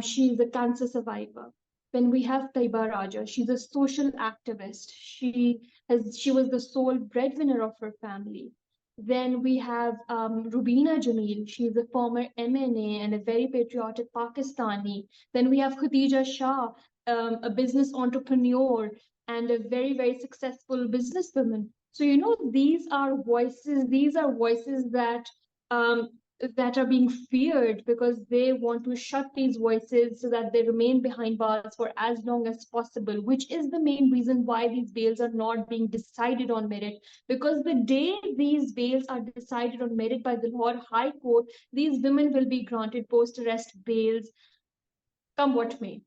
She's a cancer survivor. Then we have Taiba Raja. She's a social activist. She was the sole breadwinner of her family. Then we have Rubina Jamil. She's a former MNA and a very patriotic Pakistani. Then we have Khadija Shah, a business entrepreneur and a very, very successful businesswoman. So, these are voices that that are being feared, because they want to shut these voices so that they remain behind bars for as long as possible, which is the main reason why these bails are not being decided on merit. Because the day these bails are decided on merit by the Lahore High Court, these women will be granted post-arrest bails, come what may.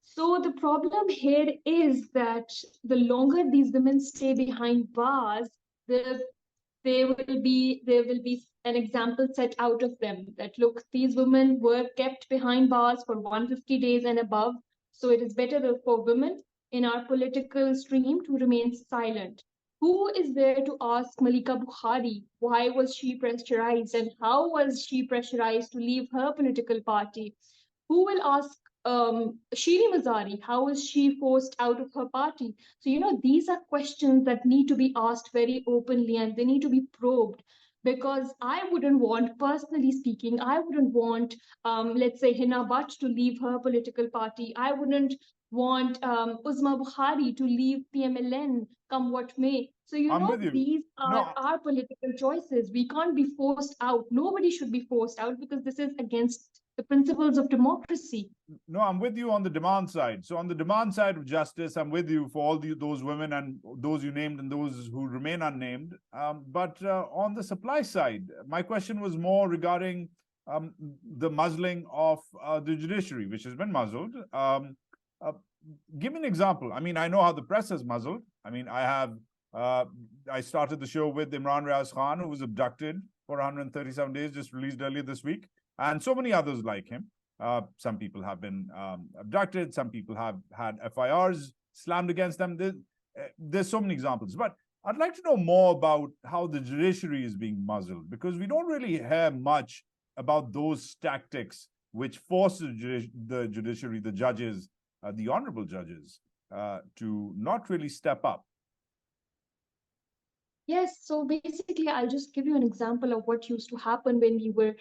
So the problem here is that the longer these women stay behind bars, there will be an example set out of them that, look, these women were kept behind bars for 150 days and above. So it is better for women in our political stream to remain silent. Who is there to ask Malika Bukhari why was she pressurized and how was she pressurized to leave her political party? Who will ask Shiri Mazari, how was she forced out of her party? So, these are questions that need to be asked very openly, and they need to be probed. Because I wouldn't want, personally speaking, I wouldn't want, let's say, Hina Butt to leave her political party. I wouldn't want Uzma Bukhari to leave PMLN, come what may. So, these are our political choices. We can't be forced out. Nobody should be forced out, because this is against the principles of democracy. No, I'm with you on the demand side. So on the demand side of justice, I'm with you for all those women and those you named and those who remain unnamed. But on the supply side, my question was more regarding the muzzling of the judiciary, which has been muzzled. Give me an example. I mean, I know how the press is muzzled. I mean, I started the show with Imran Riaz Khan, who was abducted for 137 days, just released earlier this week, and so many others like him. Some people have been abducted. Some people have had FIRs slammed against them. There's so many examples. But I'd like to know more about how the judiciary is being muzzled, because we don't really hear much about those tactics which force the judiciary, the judges, the honorable judges, to not really step up. Yes, so basically, I'll just give you an example of what used to happen when we were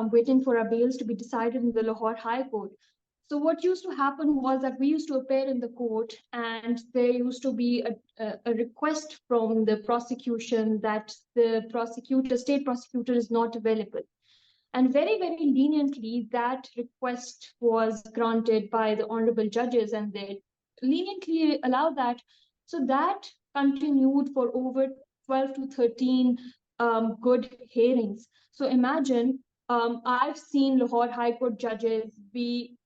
waiting for our bails to be decided in the Lahore High Court. So what used to happen was that we used to appear in the court, and there used to be a request from the prosecution that the state prosecutor is not available. And very, very leniently, that request was granted by the honorable judges, and they leniently allowed that. So that continued for over 12 to 13 good hearings. So imagine, I've seen Lahore High Court judges be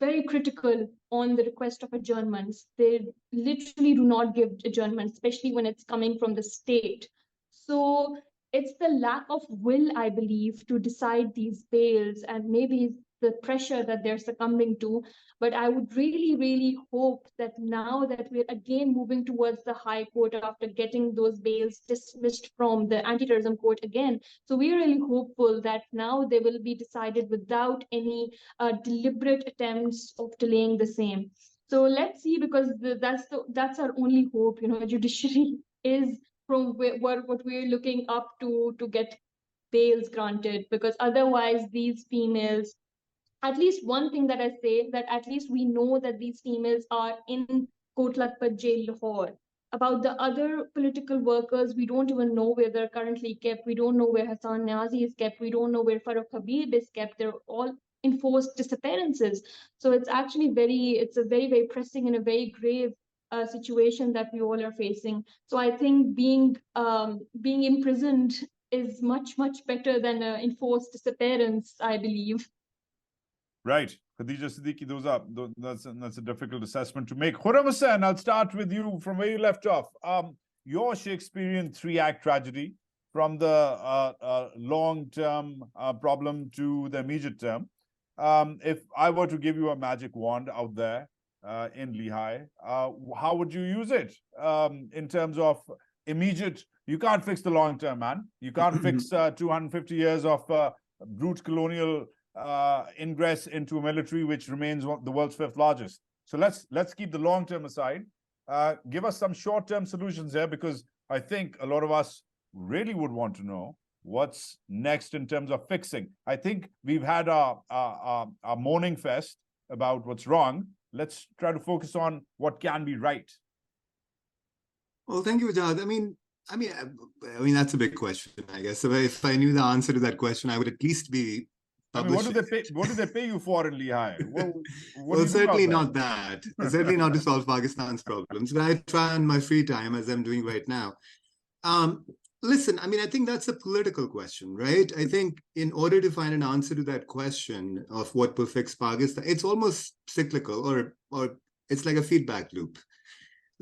very critical on the request of adjournments. They literally do not give adjournments, especially when it's coming from the state. So it's the lack of will, I believe, to decide these bails, and maybe the pressure that they're succumbing to. But I would really, really hope that now that we're again moving towards the High Court after getting those bails dismissed from the anti-terrorism court again, so we're really hopeful that now they will be decided without any deliberate attempts of delaying the same. So let's see, because that's our only hope. Judiciary is from what we're looking up to get bails granted, because otherwise these females, at least one thing that I say, that at least we know that these females are in Kot Lakhpat jail, Lahore. About the other political workers, we don't even know where they're currently kept. We don't know where Hassan Niazi is kept. We don't know where Farooq Habib is kept. They're all enforced disappearances. So it's actually it's a very, very pressing and a very grave situation that we all are facing. So I think being imprisoned is much, much better than an enforced disappearance, I believe. Right. Khadija, Siddiqi, that's a difficult assessment to make. Khurrum Hussain, I'll start with you from where you left off. Your Shakespearean three-act tragedy, from the long-term problem to the immediate term. If I were to give you a magic wand out there in Lehigh, how would you use it in terms of immediate? You can't fix the long-term, man. You can't fix 250 years of brute colonial ingress into a military which remains the world's fifth largest. So let's keep the long term aside. Give us some short term solutions here, because I think a lot of us really would want to know what's next in terms of fixing. I think we've had our mourning fest about what's wrong. Let's try to focus on what can be right. Well, thank you, Wajahat. I mean, that's a big question, I guess. So if I knew the answer to that question, I would at least be. I mean, what do they pay you for in Lehigh? Well, certainly not that. Certainly not to solve Pakistan's problems. But I try on my free time, as I'm doing right now. Listen, I mean, I think that's a political question, right? I think in order to find an answer to that question of what will fix Pakistan, it's almost cyclical, or it's like a feedback loop.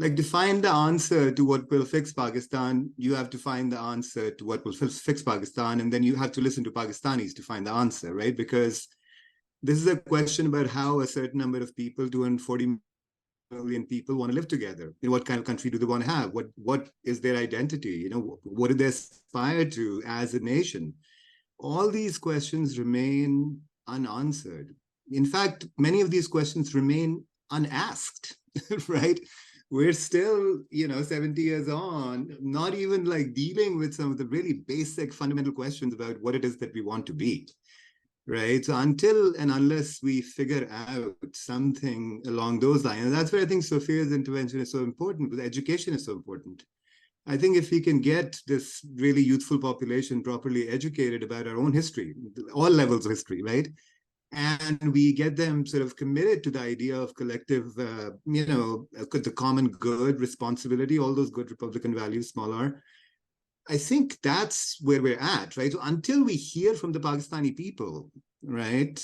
Like, to find the answer to what will fix Pakistan, you have to find the answer to what will fix Pakistan, and then you have to listen to Pakistanis to find the answer, right? Because this is a question about how a certain number of people, 240 million people, want to live together. What kind of country do they want to have? What is their identity? What do they aspire to as a nation? All these questions remain unanswered. In fact, many of these questions remain unasked, right? We're still, 70 years on, not even like dealing with some of the really basic fundamental questions about what it is that we want to be, right? So until and unless we figure out something along those lines, and that's where I think Sophia's intervention is so important, because education is so important. I think if we can get this really youthful population properly educated about our own history, all levels of history, right? And we get them sort of committed to the idea of collective, the common good, responsibility, all those good Republican values, small r. I think that's where we're at, right? So until we hear from the Pakistani people, right,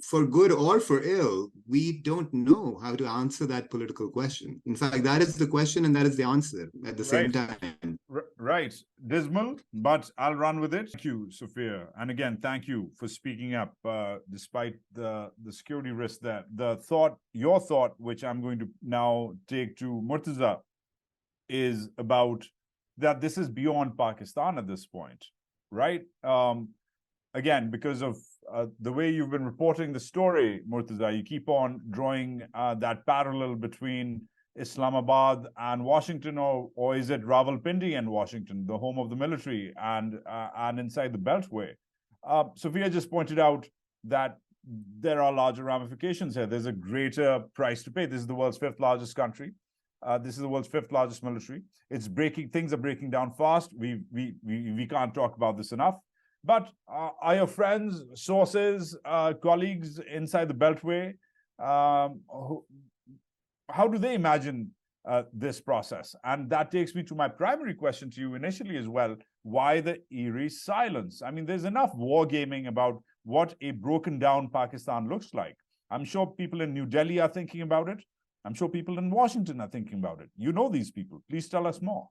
for good or for ill, we don't know how to answer that political question. In fact, that is the question and that is the answer at the same time. Right. Dismal, but I'll run with it. Thank you, Sophia. And again, thank you for speaking up despite the security risk there. Your thought, which I'm going to now take to Murtaza, is about that this is beyond Pakistan at this point, right? Again, because of the way you've been reporting the story, Murtaza, you keep on drawing that parallel between Islamabad and Washington, or is it Rawalpindi and Washington, the home of the military, and inside the Beltway? Sophia just pointed out that there are larger ramifications here. There's a greater price to pay. This is the world's fifth largest country. This is the world's fifth largest military. Things are breaking down fast. We can't talk about this enough. But are your friends, sources, colleagues inside the Beltway, how do they imagine this process? And that takes me to my primary question to you initially as well. Why the eerie silence? I mean, there's enough wargaming about what a broken down Pakistan looks like. I'm sure people in New Delhi are thinking about it. I'm sure people in Washington are thinking about it. You know these people. Please tell us more.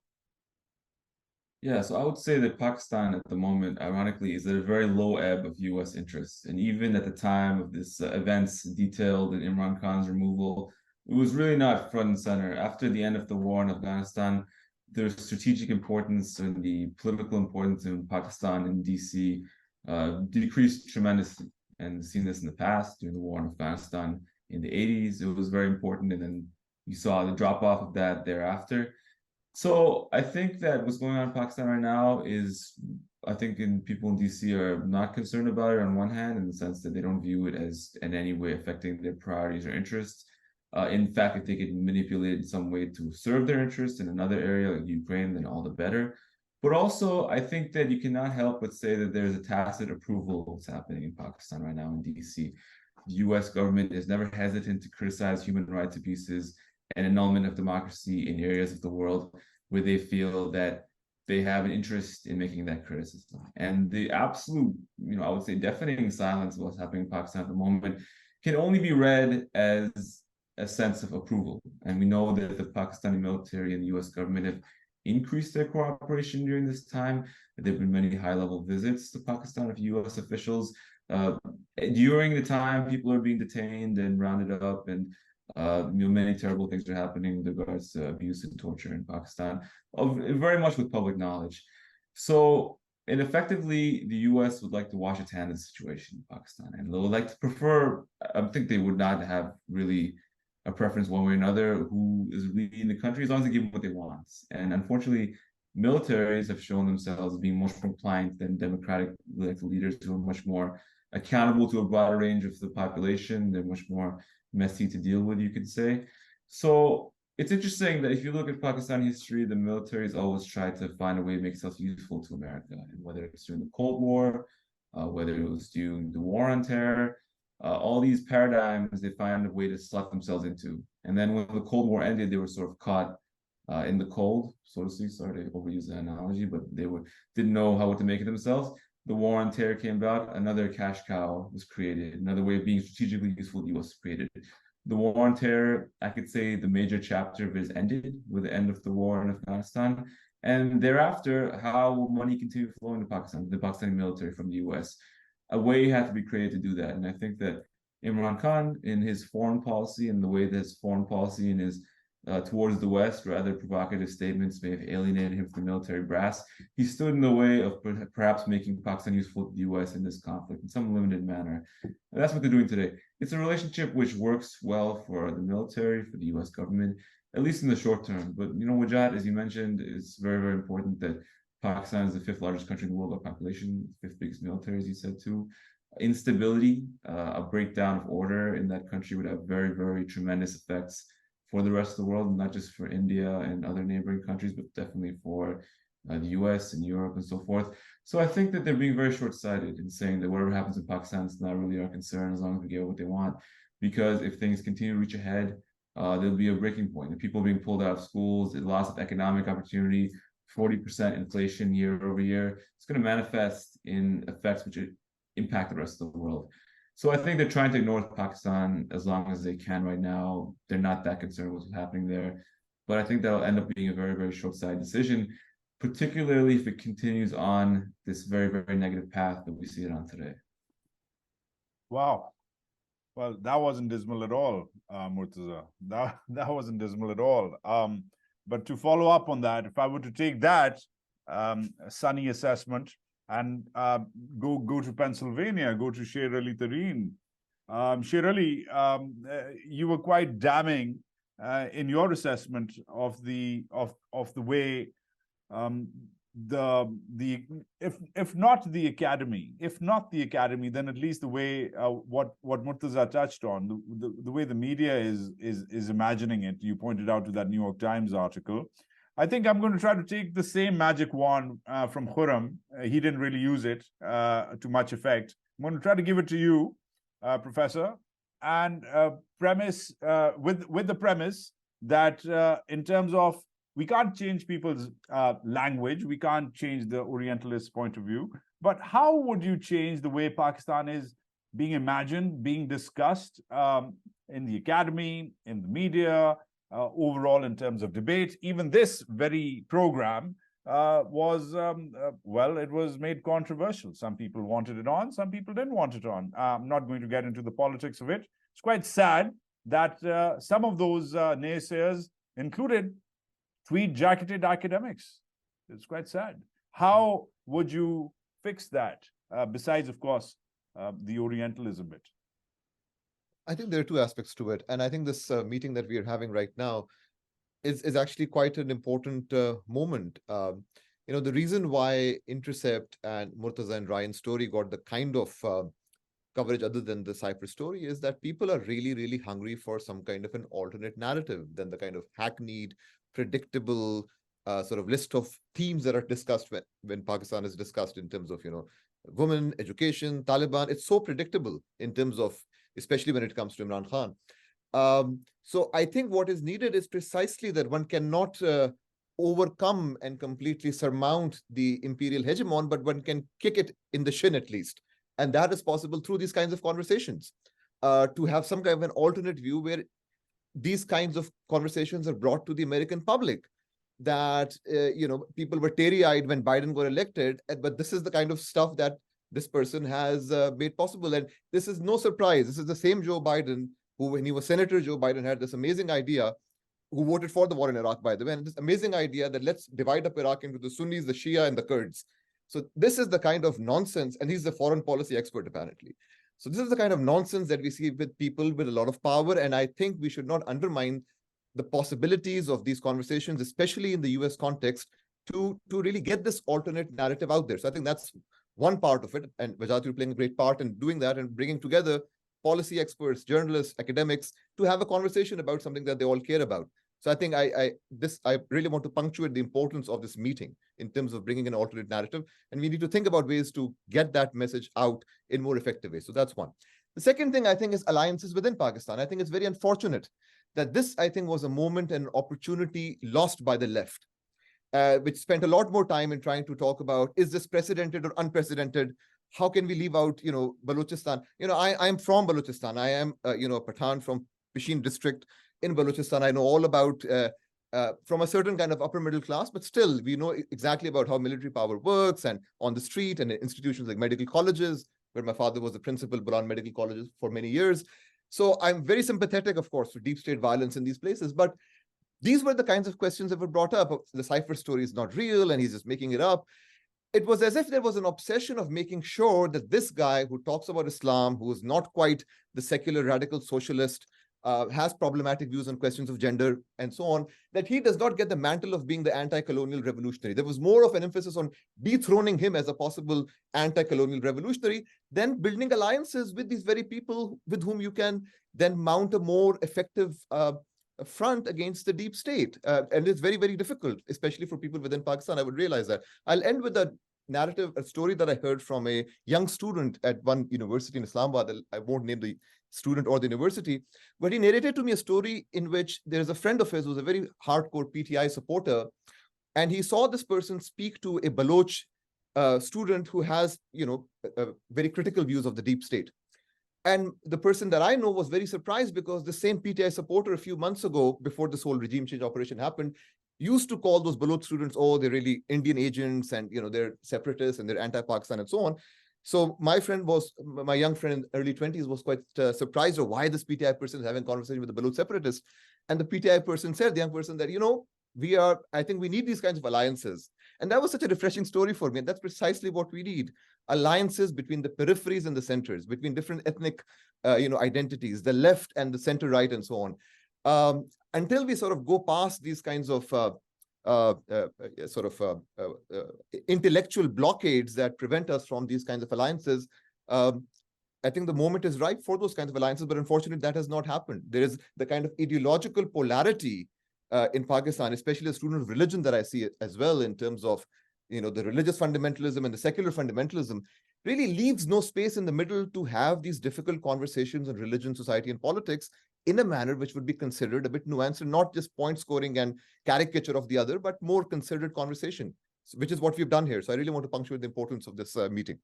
Yeah, so I would say that Pakistan at the moment, ironically, is at a very low ebb of U.S. interests. And even at the time of this events detailed in Imran Khan's removal, it was really not front and center. After the end of the war in Afghanistan, the strategic importance and the political importance in Pakistan and DC decreased tremendously. And seen this in the past during the war in Afghanistan in the 80s. It was very important. And then you saw the drop off of that thereafter. So I think that what's going on in Pakistan right now is, I think people in DC are not concerned about it on one hand, in the sense that they don't view it as in any way affecting their priorities or interests. In fact, if they could manipulate in some way to serve their interests in another area like Ukraine, then all the better. But also, I think that you cannot help but say that there's a tacit approval of what's happening in Pakistan right now in DC. The US government is never hesitant to criticize human rights abuses and annulment of democracy in areas of the world where they feel that they have an interest in making that criticism. And the absolute, I would say deafening silence of what's happening in Pakistan at the moment can only be read as a sense of approval. And we know that the Pakistani military and the US government have increased their cooperation during this time. There have been many high-level visits to Pakistan of US officials. During the time, people are being detained and rounded up, and many terrible things are happening with regards to abuse and torture in Pakistan, very much with public knowledge. So, and effectively, the US would like to wash its hands of the situation in Pakistan, and they would like to prefer, I think they would not have really a preference one way or another who is leading the country, as long as they give them what they want. And unfortunately, militaries have shown themselves being much more compliant than democratic elected leaders who are much more accountable to a broader range of the population. They're much more messy to deal with, you could say. So it's interesting that if you look at Pakistani history, the military has always tried to find a way to make itself useful to America, and whether it's during the Cold War, whether it was during the War on Terror, all these paradigms they find a way to slot themselves into. And then when the Cold War ended, they were sort of caught in the cold, so to speak. Sorry to overuse the analogy, but they didn't know how to make it themselves. The War on Terror came about, another cash cow was created, another way of being strategically useful to the US was created. The War on Terror, I could say the major chapter of it is ended with the end of the war in Afghanistan. And thereafter, how will money continue flowing to Pakistan, the Pakistani military from the US? A way had to be created to do that. And I think that Imran Khan, in his foreign policy and the way that his foreign policy and his towards the West, rather provocative statements may have alienated him from the military brass, he stood in the way of perhaps making Pakistan useful to the US in this conflict in some limited manner. And that's what they're doing today. It's a relationship which works well for the military, for the US government, at least in the short term. But, Wajahat, as you mentioned, it's very, very important that Pakistan is the 5th largest country in the world by population, 5th biggest military, as you said too. Instability, a breakdown of order in that country would have very, very tremendous effects for the rest of the world, not just for India and other neighboring countries, but definitely for the US and Europe and so forth. So I think that they're being very short-sighted in saying that whatever happens in Pakistan is not really our concern as long as we get what they want. Because if things continue to reach ahead, there'll be a breaking point. The people being pulled out of schools, the loss of economic opportunity, 40% inflation year over year, it's going to manifest in effects which impact the rest of the world. So I think they're trying to ignore Pakistan as long as they can right now. They're not that concerned with what's happening there. But I think that'll end up being a very, very short-sighted decision, particularly if it continues on this very, very negative path that we see it on today. Wow. Well, that wasn't dismal at all, Murtaza. That wasn't dismal at all. But to follow up on that, if I were to take that sunny assessment and go to Pennsylvania, go to Sher Tareen. Sher, you were quite damning in your assessment of the way if not the academy, then at least the way what Murtaza touched on, the way the media is imagining it. You pointed out to that New York Times article. I think I'm going to try to take the same magic wand from Khurrum. He didn't really use it to much effect. I'm going to try to give it to you, Professor, and premise with the premise that in terms of we can't change people's language, we can't change the Orientalist point of view, but how would you change the way Pakistan is being imagined, being discussed in the academy, in the media, overall in terms of debate? Even this very program was, it was made controversial. Some people wanted it on, some people didn't want it on. I'm not going to get into the politics of it. It's quite sad that some of those naysayers included tweed-jacketed academics. It's quite sad. How would you fix that, besides, of course, the Orientalism bit? I think there are two aspects to it. And I think this meeting that we are having right now is actually quite an important moment. The reason why Intercept and Murtaza and Ryan's story got the kind of coverage other than the Cypher story is that people are really, really hungry for some kind of an alternate narrative than the kind of hackneyed, predictable sort of list of themes that are discussed when Pakistan is discussed in terms of, women, education, Taliban. It's so predictable in terms of, especially when it comes to Imran Khan. So I think what is needed is precisely that one cannot overcome and completely surmount the imperial hegemon, but one can kick it in the shin at least. And that is possible through these kinds of conversations, to have some kind of an alternate view where these kinds of conversations are brought to the American public. That, people were teary-eyed when Biden got elected, but this is the kind of stuff that this person has made possible. And this is no surprise. This is the same Joe Biden who, when he was Senator Joe Biden, had this amazing idea, who voted for the war in Iraq, by the way, and this amazing idea that let's divide up Iraq into the Sunnis, the Shia, and the Kurds. So this is the kind of nonsense, and he's a foreign policy expert, apparently. So this is the kind of nonsense that we see with people with a lot of power, and I think we should not undermine the possibilities of these conversations, especially in the US context, to really get this alternate narrative out there. So I think that's one part of it, and Wajahat, you're playing a great part in doing that and bringing together policy experts, journalists, academics, to have a conversation about something that they all care about. So I think I really want to punctuate the importance of this meeting in terms of bringing an alternate narrative, and we need to think about ways to get that message out in more effective ways. So that's one. The second thing I think is alliances within Pakistan. I think it's very unfortunate that this, I think, was a moment and opportunity lost by the left, which spent a lot more time in trying to talk about, is this precedented or unprecedented? How can we leave out, Balochistan? I'm from Balochistan. I am, a Pathan from Pishin district in Balochistan. I know all about, from a certain kind of upper middle class, but still we know exactly about how military power works, and on the street and in institutions like medical colleges, where my father was the principal Bulan Medical Colleges for many years. So I'm very sympathetic, of course, to deep state violence in these places, but these were the kinds of questions that were brought up. The Cypher story is not real, and he's just making it up. It was as if there was an obsession of making sure that this guy who talks about Islam, who is not quite the secular radical socialist, has problematic views on questions of gender and so on, that he does not get the mantle of being the anti-colonial revolutionary. There was more of an emphasis on dethroning him as a possible anti-colonial revolutionary than building alliances with these very people with whom you can then mount a more effective front against the deep state. And it's very, very difficult, especially for people within Pakistan. I would realize that. I'll end with a narrative, a story that I heard from a young student at one university in Islamabad. I won't name the student or the university, but he narrated to me a story in which there's a friend of his who's a very hardcore PTI supporter, and he saw this person speak to a Baloch student who has, very critical views of the deep state. And the person that I know was very surprised because the same PTI supporter a few months ago, before this whole regime change operation happened, used to call those Baloch students, oh, they're really Indian agents, and they're separatists and they're anti-Pakistan and so on. So my young friend in early 20s was quite surprised of why this PTI person is having a conversation with the Baloch separatists. And the PTI person said, the young person, that, I think we need these kinds of alliances. And that was such a refreshing story for me. And that's precisely what we need. Alliances between the peripheries and the centers, between different ethnic, identities, the left and the center right and so on. Until we sort of go past these kinds of intellectual blockades that prevent us from these kinds of alliances, I think the moment is ripe for those kinds of alliances, but unfortunately that has not happened. There is the kind of ideological polarity in Pakistan, especially a student of religion that I see it as well, in terms of the religious fundamentalism and the secular fundamentalism, really leaves no space in the middle to have these difficult conversations on religion, society, and politics in a manner which would be considered a bit nuanced, and not just point scoring and caricature of the other, but more considered conversation, which is what we've done here. So I really want to punctuate the importance of this meeting.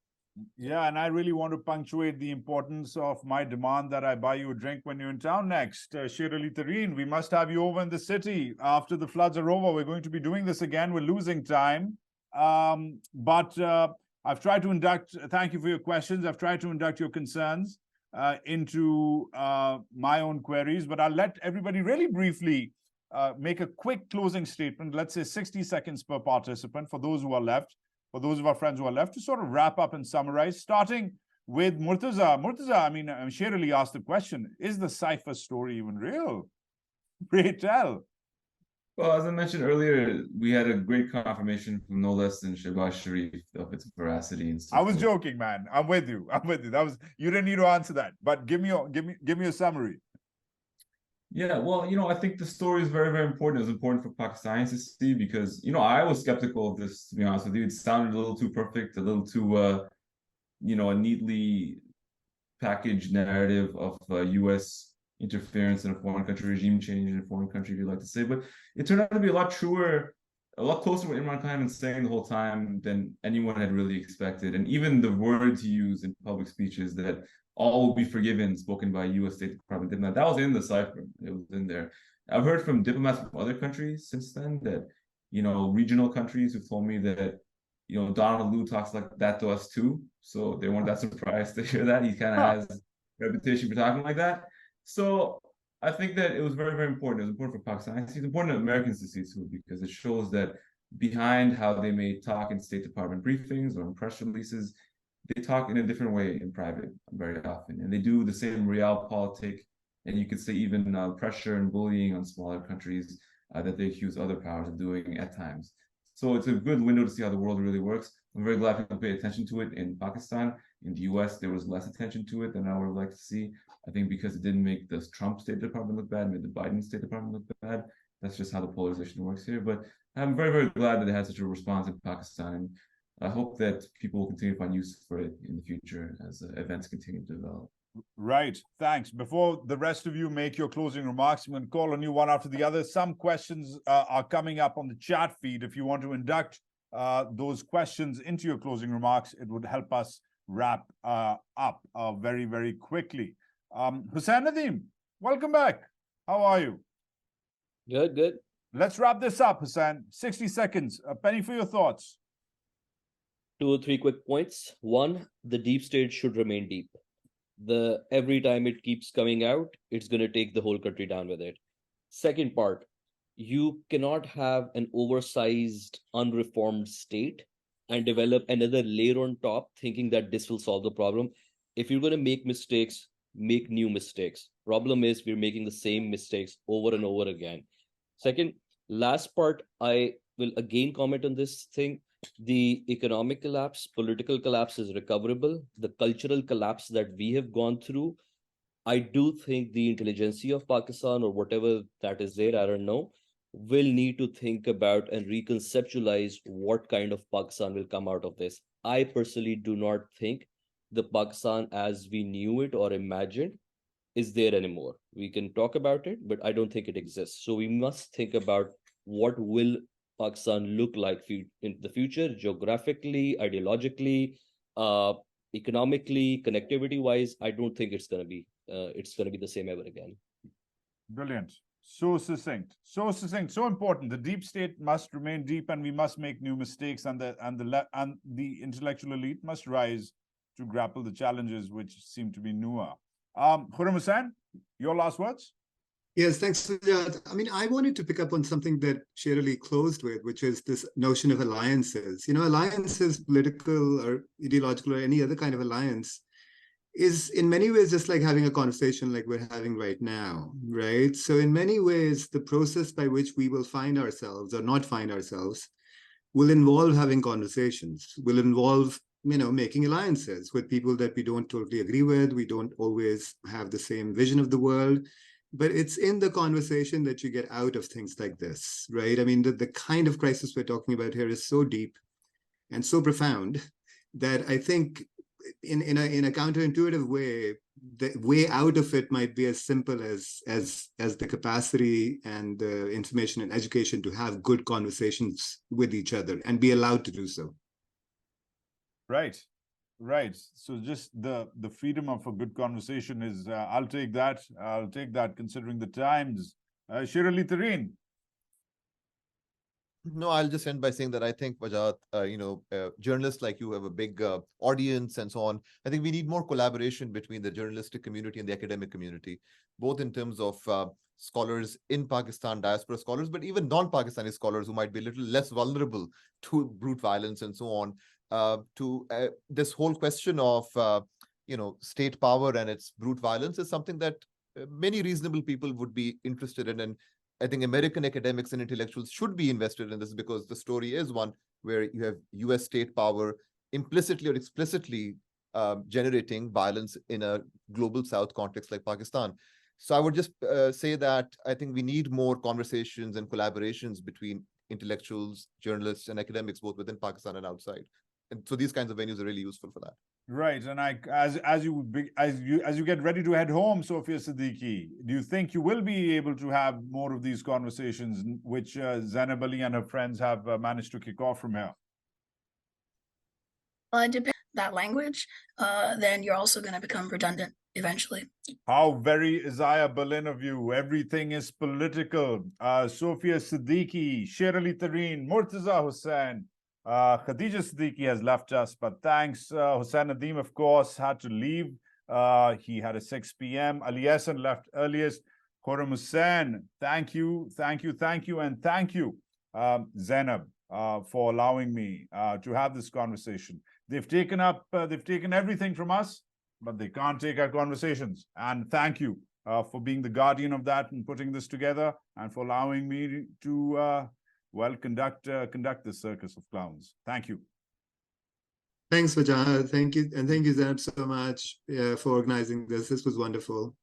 Yeah, and I really want to punctuate the importance of my demand that I buy you a drink when you're in town next. Sher Tareen, we must have you over in the city after the floods are over. We're going to be doing this again. We're losing time. But I've tried to induct, thank you for your questions. I've tried to induct your concerns into my own queries, but I'll let everybody really briefly make a quick closing statement, let's say 60 seconds per participant for those who are left, for those of our friends who are left, to sort of wrap up and summarize, starting with Murtaza. Murtaza, Sher really asked the question, is the Cypher story even real? Pray tell. Well, as I mentioned earlier, we had a great confirmation from no less than Shehbaz Sharif of its veracity and so I was forth. joking, man. I'm with you. I'm with you. That was, you didn't need to answer that, but give me a summary. Yeah, well, I think the story is very, very important. It was important for Pakistanis to see because, I was skeptical of this, to be honest with you. It sounded a little too perfect, a little too, a neatly packaged narrative of U.S. interference in a foreign country, regime change in a foreign country, if you'd like to say. But it turned out to be a lot truer, a lot closer to what Imran Khan had been saying the whole time than anyone had really expected. And even the words he used in public speeches that all will be forgiven, spoken by U.S. State Department diplomat, that was in the cipher. It was in there. I've heard from diplomats from other countries since then that, regional countries who've told me that, Donald Lu talks like that to us too. So they weren't that surprised to hear that. He kind of has a reputation for talking like that. So I think that it was very, very important. It was important for Pakistan. It's important to Americans to see too, because it shows that behind how they may talk in State Department briefings or in press releases, they talk in a different way in private very often. And they do the same realpolitik, and you could say even pressure and bullying on smaller countries that they accuse other powers of doing at times. So it's a good window to see how the world really works. I'm very glad people pay attention to it in Pakistan. In the US, there was less attention to it than I would like to see. I think because it didn't make the Trump State Department look bad, made the Biden State Department look bad. That's just how the polarization works here. But I'm very, very glad that it had such a response in Pakistan. I hope that people will continue to find use for it in the future as events continue to develop. Right. Thanks. Before the rest of you make your closing remarks, I'm going to call on you one after the other. Some questions are coming up on the chat feed. If you want to induct those questions into your closing remarks, it would help us wrap up very, very quickly. Hussain, Nadeem, welcome back. How are you? Good, good. Let's wrap this up, Hussain. 60 seconds. A penny for your thoughts. 2 or 3 quick points. One, the deep state should remain deep. Every time it keeps coming out, it's going to take the whole country down with it. Second part, you cannot have an oversized, unreformed state and develop another layer on top thinking that this will solve the problem. If you're going to make mistakes, make new mistakes. Problem is we're making the same mistakes over and over again. Second, last part, I will again comment on this thing. The economic collapse, political collapse is recoverable. The cultural collapse that we have gone through, I do think the intelligentsia of Pakistan or whatever that is there, I don't know, will need to think about and reconceptualize what kind of Pakistan will come out of this. I personally do not think the Pakistan as we knew it or imagined is there anymore. We can talk about it, but I don't think it exists. So we must think about what will Pakistan look like in the future, geographically, ideologically, economically, connectivity-wise. I don't think it's gonna be the same ever again. Brilliant. So succinct, so important. The deep state must remain deep, and we must make new mistakes, and the intellectual elite must rise to grapple the challenges which seem to be newer. Khurrum Hussain, your last words? Yes, thanks, Wajahat. I mean, I wanted to pick up on something that Sher closed with, which is this notion of alliances. Alliances, political or ideological or any other kind of alliance, is in many ways just like having a conversation like we're having right now, right? So in many ways, the process by which we will find ourselves or not find ourselves will involve having conversations, will involve making alliances with people that we don't totally agree with. We don't always have the same vision of the world. But it's in the conversation that you get out of things like this, right? I mean, the kind of crisis we're talking about here is so deep and so profound that I think in a counterintuitive way, the way out of it might be as simple as the capacity and the information and education to have good conversations with each other and be allowed to do so. Right. So just the freedom of a good conversation is, I'll take that considering the times. Sher, Tareen. No, I'll just end by saying that I think, Wajahat, journalists like you have a big audience and so on. I think we need more collaboration between the journalistic community and the academic community, both in terms of scholars in Pakistan, diaspora scholars, but even non-Pakistani scholars who might be a little less vulnerable to brute violence and so on. To this whole question of, state power and its brute violence is something that many reasonable people would be interested in. And I think American academics and intellectuals should be invested in this, because the story is one where you have US state power implicitly or explicitly generating violence in a global South context like Pakistan. So I would just say that I think we need more conversations and collaborations between intellectuals, journalists, and academics, both within Pakistan and outside. And so these kinds of venues are really useful for that. Right, and as you get ready to head home, Sophia Siddiqi, do you think you will be able to have more of these conversations, which Zainab Ali and her friends have managed to kick off from here? Well, it depends on that language. Then you're also going to become redundant eventually. How very Isaiah Berlin of you. Everything is political. Sophia Siddiqi, Sher Ali Tareen, Murtaza Hussain. Khadija Siddiqi has left us, but thanks. Hussain Nadeem, of course, had to leave. He had a 6 p.m. Ali Ahsan left earliest. Khurrum Hussain, thank you, and thank you, Zainab, for allowing me to have this conversation. They've taken everything from us, but they can't take our conversations. And thank you for being the guardian of that and putting this together, and for allowing me to conduct this circus of clowns. Thank you. Thanks, Wajahat. Thank you. And thank you, Zainab, so much for organizing this. This was wonderful.